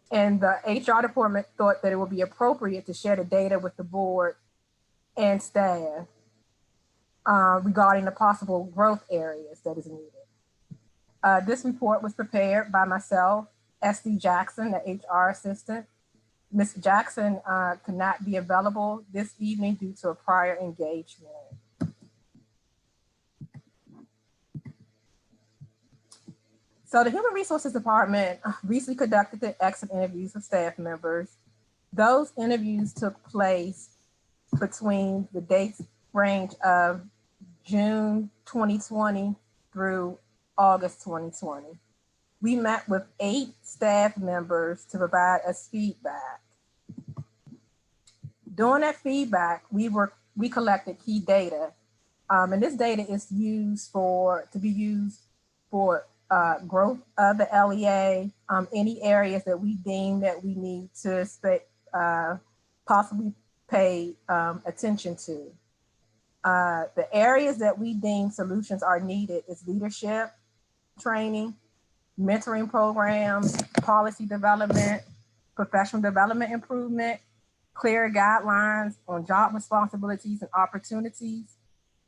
[SPEAKER 16] And the HR department thought that it would be appropriate to share the data with the board and staff regarding the possible growth areas that is needed. This report was prepared by myself, SD Jackson, the HR assistant. Ms. Jackson could not be available this evening due to a prior engagement. So the Human Resources Department recently conducted the exit interviews with staff members. Those interviews took place between the dates range of June 2020 through August 2020. We met with 8 staff members to provide us feedback. During that feedback, we collected key data And this data is used to be used for growth of the LEA, any areas that we deem that we need to possibly pay attention to. The areas that we deem solutions are needed is leadership, training, mentoring programs, policy development, professional development improvement, clear guidelines on job responsibilities and opportunities.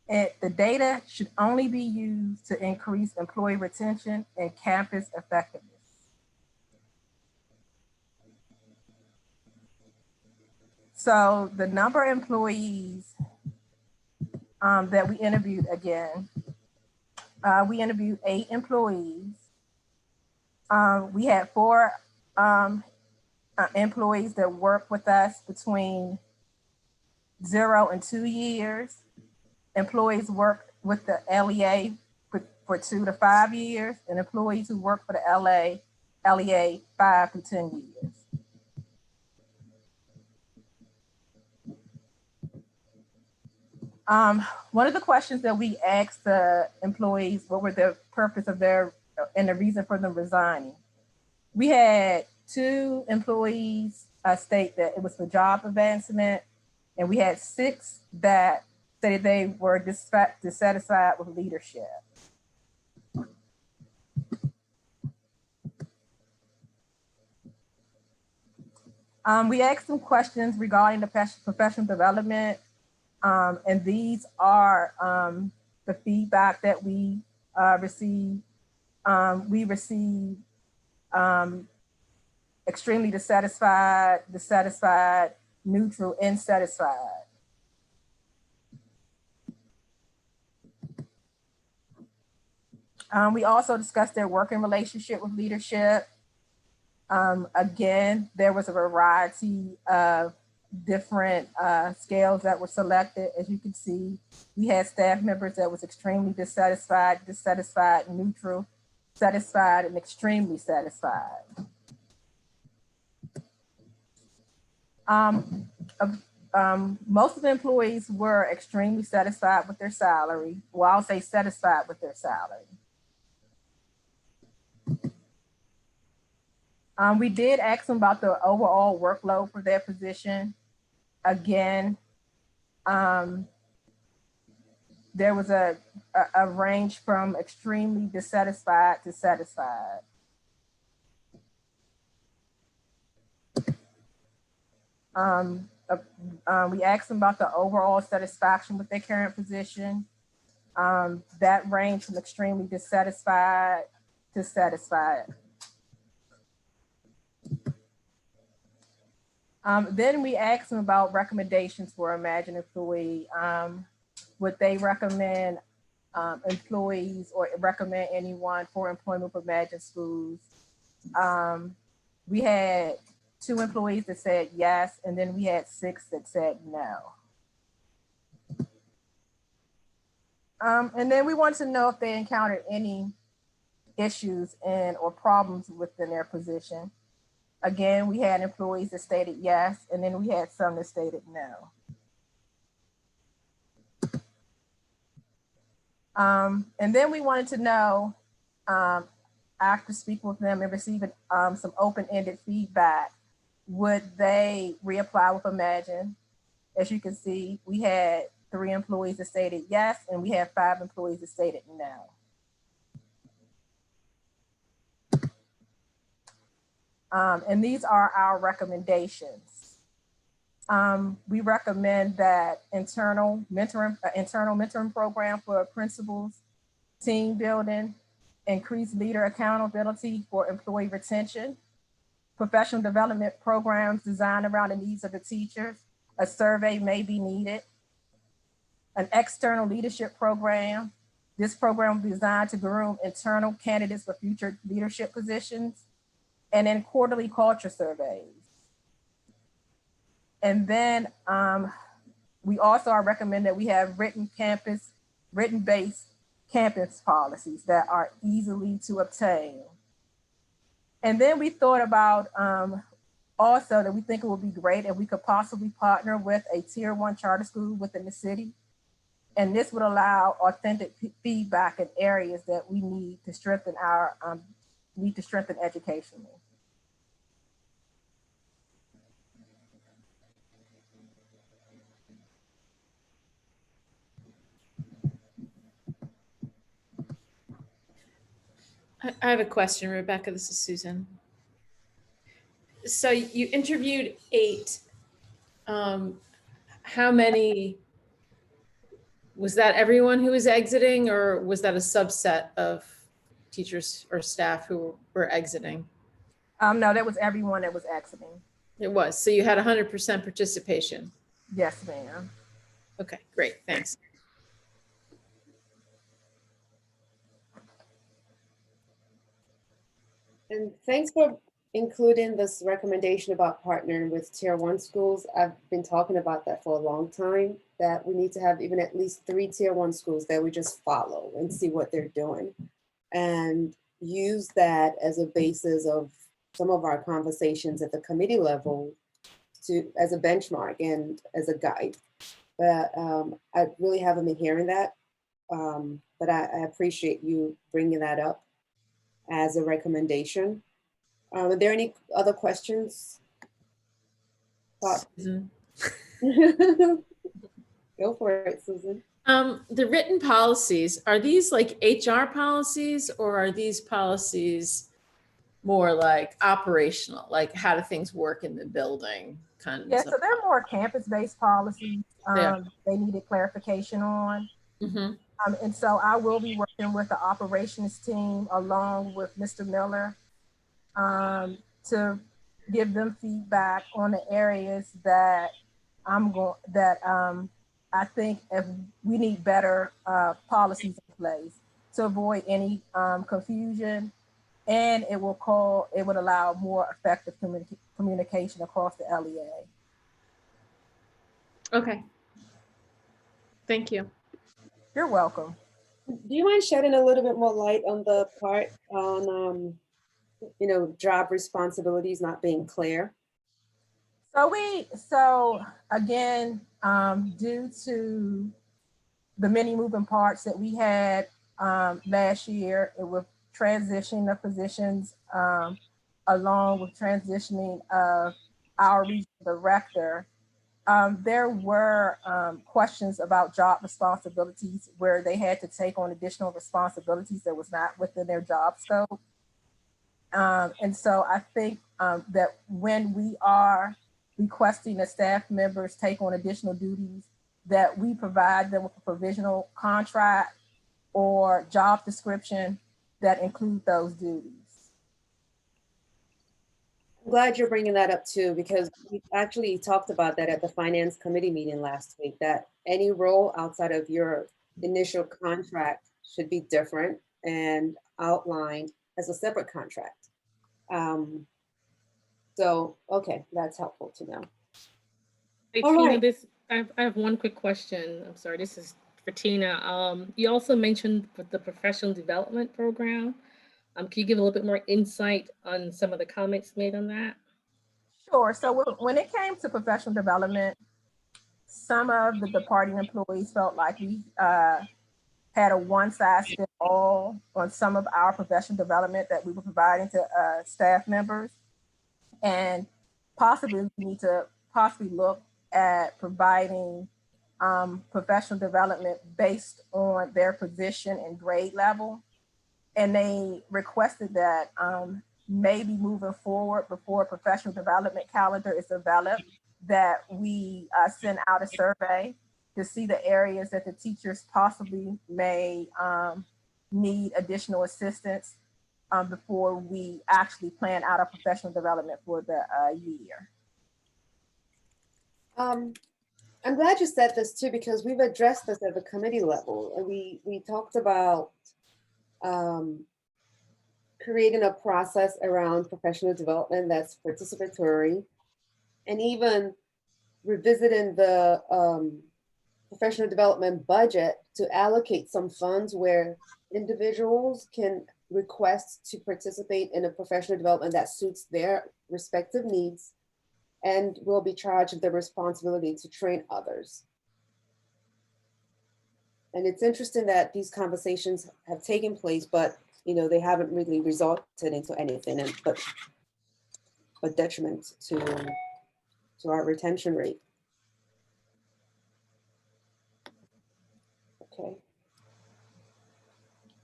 [SPEAKER 16] And the data should only be used to increase employee retention and campus effectiveness. So the number of employees that we interviewed again, we interviewed 8 employees. We had 4 employees that work with us between 0 and 2 years. Employees work with the LEA for 2 to 5 years, and employees who work for the LEA 5 to 10 years. One of the questions that we asked the employees, what were the purpose of their and the reason for them resigning? We had 2 employees state that it was for job advancement, and we had 6 that stated they were dissatisfied with leadership. We asked some questions regarding the professional development, and these are the feedback that we received. We received extremely dissatisfied, neutral, and satisfied. We also discussed their working relationship with leadership. Again, there was a variety of different scales that were selected. As you can see, we had staff members that was extremely dissatisfied, neutral, satisfied, and extremely satisfied. Most of the employees were extremely satisfied with their salary. Well, I'll say satisfied with their salary. We did ask them about the overall workload for their position. Again, there was a range from extremely dissatisfied to satisfied. We asked them about the overall satisfaction with their current position. That ranged from extremely dissatisfied to satisfied. Then we asked them about recommendations for Imagine employee. Would they recommend employees or recommend anyone for employment with Imagine schools? We had 2 employees that said yes, and then we had 6 that said no. And then we wanted to know if they encountered any issues or problems within their position. Again, we had employees that stated yes, and then we had some that stated no. And then we wanted to know, after speaking with them and receiving some open-ended feedback, would they reapply with Imagine? As you can see, we had 3 employees that stated yes, and we had 5 employees that stated no. And these are our recommendations. We recommend that internal mentoring program for principals, team building, increased leader accountability for employee retention, professional development programs designed around the needs of the teachers. A survey may be needed. An external leadership program. This program is designed to groom internal candidates for future leadership positions. And then quarterly culture surveys. And then we also are recommend that we have written-based campus policies that are easily to obtain. And then we thought about also that we think it would be great if we could possibly partner with a tier 1 charter school within the city And this would allow authentic feedback in areas that we need to strengthen educationally.
[SPEAKER 2] I have a question, Rebecca. This is Susan. So you interviewed 8. How many, was that everyone who was exiting, or was that a subset of teachers or staff who were exiting?
[SPEAKER 16] No, that was everyone that was exiting.
[SPEAKER 2] It was. So you had 100% participation.
[SPEAKER 16] Yes, ma'am.
[SPEAKER 2] Okay, great. Thanks.
[SPEAKER 1] And thanks for including this recommendation about partnering with Tier 1 schools. I've been talking about that for a long time, that we need to have even at least 3 Tier 1 schools that we just follow and see what they're doing, and use that as a basis of some of our conversations at the committee level as a benchmark and as a guide. But I really haven't been hearing that, but I appreciate you bringing that up as a recommendation. Are there any other questions?
[SPEAKER 2] Susan.
[SPEAKER 1] Go for it, Susan.
[SPEAKER 2] The written policies, are these like HR policies, or are these policies more like operational, like how do things work in the building kind of?
[SPEAKER 16] Yeah, so they're more campus-based policies.
[SPEAKER 2] Yeah.
[SPEAKER 16] They needed clarification on. And so I will be working with the operations team along with Mr. Miller to give them feedback on the areas that I think if we need better policies in place to avoid any confusion, and it would allow more effective communication across the LEA.
[SPEAKER 2] Okay. Thank you.
[SPEAKER 16] You're welcome.
[SPEAKER 1] Do you mind shedding a little bit more light on the part on, job responsibilities not being clear?
[SPEAKER 16] So again, due to the many moving parts that we had last year, it was transitioning of positions along with transitioning of our regional director. There were questions about job responsibilities where they had to take on additional responsibilities that was not within their job scope. And so I think that when we are requesting that staff members take on additional duties, that we provide them with a provisional contract or job description that include those duties.
[SPEAKER 1] I'm glad you're bringing that up too, because we actually talked about that at the finance committee meeting last week, that any role outside of your initial contract should be different and outlined as a separate contract. Okay, that's helpful to know.
[SPEAKER 3] Hey,
[SPEAKER 1] All
[SPEAKER 3] Tina,
[SPEAKER 1] right.
[SPEAKER 3] I have one quick question. I'm sorry, this is for Tina. You also mentioned the professional development program. Can you give a little bit more insight on some of the comments made on that?
[SPEAKER 16] Sure. So when it came to professional development, some of the departing employees felt like we had a one-size-fits-all on some of our professional development that we were providing to staff members. And possibly we need to look at providing professional development based on their position and grade level. And they requested that maybe moving forward before a professional development calendar is developed, that we send out a survey to see the areas that the teachers possibly may need additional assistance before we actually plan out our professional development for the year.
[SPEAKER 1] I'm glad you said this too, because we've addressed this at the committee level. And we talked about creating a process around professional development that's participatory, and even revisiting the professional development budget to allocate some funds where individuals can request to participate in a professional development that suits their respective needs and will be charged with the responsibility to train others. And it's interesting that these conversations have taken place, but they haven't really resulted into anything, but detriment to our retention rate. Okay.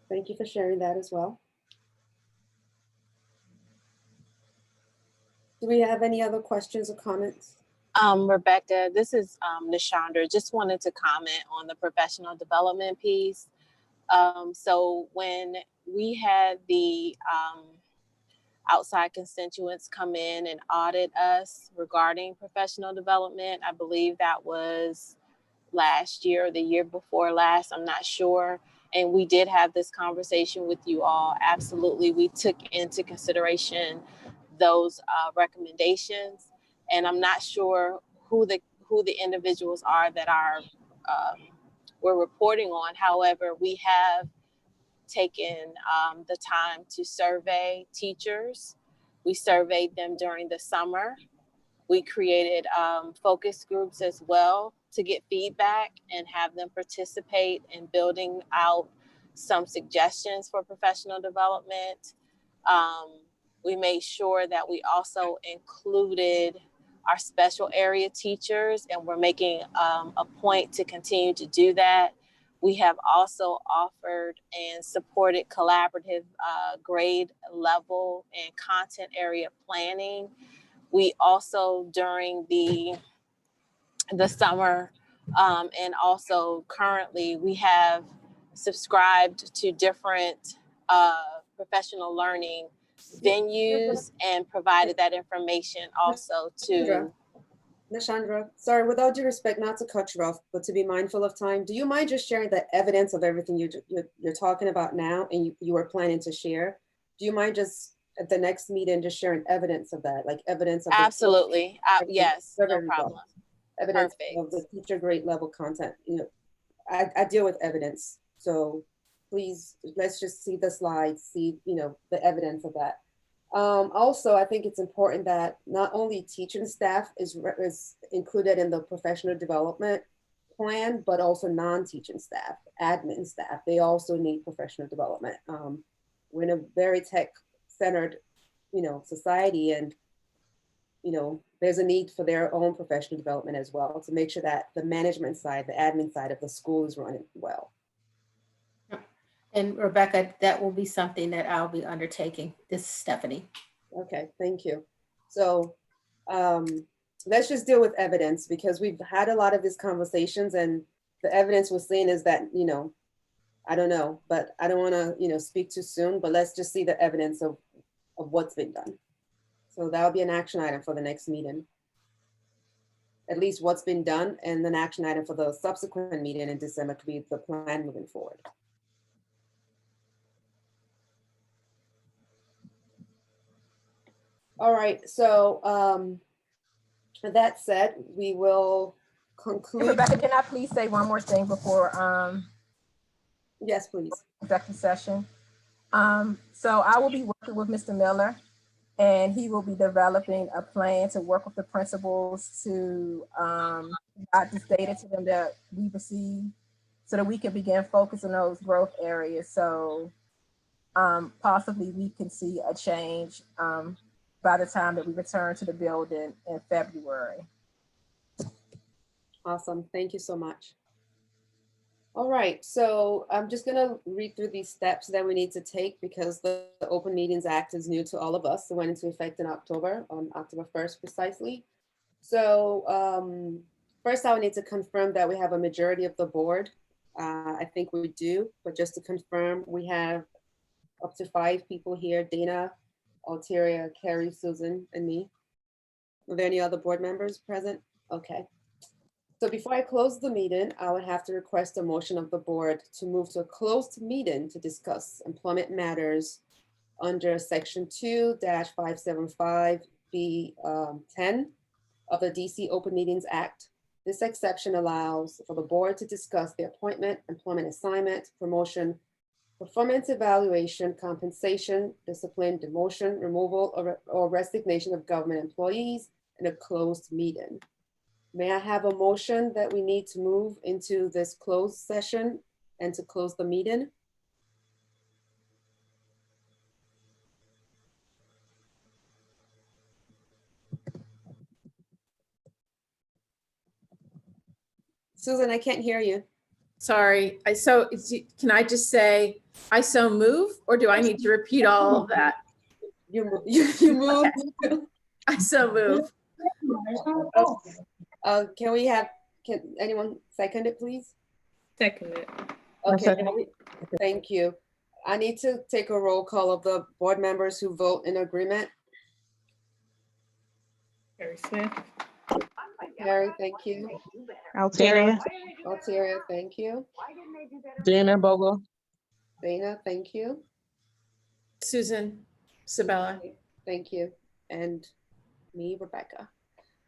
[SPEAKER 1] Thank you for sharing that as well. Do we have any other questions or comments?
[SPEAKER 17] Rebecca, this is Nishandra. Just wanted to comment on the professional development piece. So when we had the outside constituents come in and audit us regarding professional development, I believe that was last year or the year before last, I'm not sure. And we did have this conversation with you all. Absolutely, we took into consideration those recommendations. And I'm not sure who the individuals are that are we're reporting on. However, we have taken the time to survey teachers. We surveyed them during the summer. We created focus groups as well to get feedback and have them participate in building out some suggestions for professional development. We made sure that we also included our special area teachers, and we're making a point to continue to do that. We have also offered and supported collaborative grade level and content area planning. We also, during the summer and also currently, we have subscribed to different professional learning venues and provided that information also to.
[SPEAKER 1] Nishandra, sorry, with all due respect, not to cut you off, but to be mindful of time, do you mind just sharing the evidence of everything you're talking about now and you were planning to share? Do you mind just at the next meeting just sharing evidence of that, like evidence of
[SPEAKER 17] Absolutely. Yes, no problem.
[SPEAKER 1] Evidence
[SPEAKER 17] Perfect.
[SPEAKER 1] of the teacher grade level content. I deal with evidence, so please let's just see the slides, see the evidence of that. Also, I think it's important that not only teaching staff is included in the professional development plan, but also non-teaching staff, admin staff. They also need professional development. We're in a very tech-centered, society, and there's a need for their own professional development as well to make sure that the management side, the admin side of the school is running well.
[SPEAKER 5] And Rebecca, that will be something that I'll be undertaking. This is Stephanie.
[SPEAKER 1] Okay, thank you. So let's just deal with evidence, because we've had a lot of these conversations, and the evidence we're seeing is that, I don't know, but I don't want to, speak too soon, but let's just see the evidence of what's been done. So that'll be an action item for the next meeting. At least what's been done, and an action item for the subsequent meeting in December could be the plan moving forward. All right, so that said, we will conclude.
[SPEAKER 16] Rebecca, can I please say one more thing before
[SPEAKER 1] yes, please.
[SPEAKER 16] Executive session? So I will be working with Mr. Miller, and he will be developing a plan to work with the principals to provide this data to them that we receive, so that we can begin focusing on those growth areas. So possibly we can see a change by the time that we return to the building in February.
[SPEAKER 1] Awesome, thank you so much. All right, so I'm just gonna read through these steps that we need to take, because the Open Meetings Act is new to all of us. It went into effect in October, on October 1st precisely. So first I would need to confirm that we have a majority of the board. I think we do, but just to confirm, we have up to 5 people here: Dana, Alteria, Carrie, Susan, and me. Are there any other board members present? Okay. So before I close the meeting, I would have to request a motion of the board to move to a closed meeting to discuss employment matters under section 2-575B10 of the DC Open Meetings Act. This exception allows for the board to discuss the appointment, employment assignment, promotion, performance evaluation, compensation, discipline, demotion, removal, or resignation of government employees in a closed meeting. May I have a motion that we need to move into this closed session and to close the meeting? Susan, I can't hear you.
[SPEAKER 2] Sorry, can I just say, I so move, or do I need to repeat all of that?
[SPEAKER 1] You move.
[SPEAKER 2] I so move.
[SPEAKER 1] Can anyone second it, please?
[SPEAKER 3] Second it.
[SPEAKER 1] Okay, thank you. I need to take a roll call of the board members who vote in agreement.
[SPEAKER 3] Harry Smith.
[SPEAKER 1] Harry, thank you.
[SPEAKER 4] Alteria.
[SPEAKER 1] Alteria, thank you.
[SPEAKER 4] Dana Bogle.
[SPEAKER 1] Dana, thank you.
[SPEAKER 2] Susan Sabella.
[SPEAKER 1] Thank you. And me, Rebecca.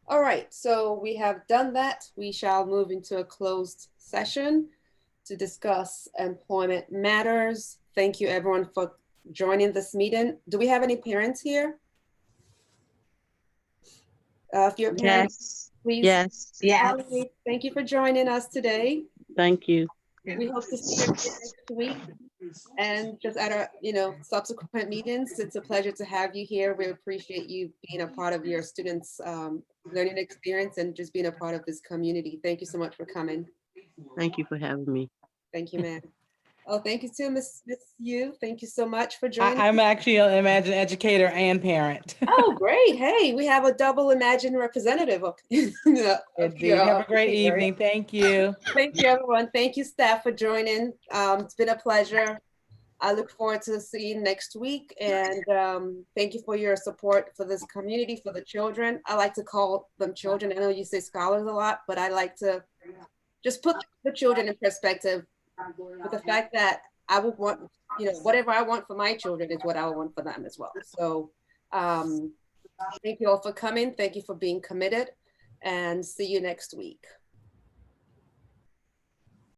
[SPEAKER 1] All right, so we have done that. We shall move into a closed session to discuss employment matters. Thank you everyone for joining this meeting. Do we have any parents here? If you're parents, please.
[SPEAKER 4] Yes.
[SPEAKER 1] Yes. Thank you for joining us today.
[SPEAKER 4] Thank you.
[SPEAKER 1] We hope to see you next week and just at our, subsequent meetings. It's a pleasure to have you here. We appreciate you being a part of your students' learning experience and just being a part of this community. Thank you so much for coming.
[SPEAKER 4] Thank you for having me.
[SPEAKER 1] Thank you, ma'am. Oh, thank you too, Miss Yu. Thank you so much for joining.
[SPEAKER 18] I'm actually an Imagine educator and parent.
[SPEAKER 1] Oh, great. Hey, we have a double Imagine representative.
[SPEAKER 18] Indeed. Have a great evening. Thank you.
[SPEAKER 1] Thank you, everyone. Thank you, staff, for joining. It's been a pleasure. I look forward to seeing you next week. And thank you for your support for this community, for the children. I like to call them children. I know you say scholars a lot, but I like to just put the children in perspective with the fact that I would want, whatever I want for my children is what I want for them as well. So thank you all for coming. Thank you for being committed, and see you next week.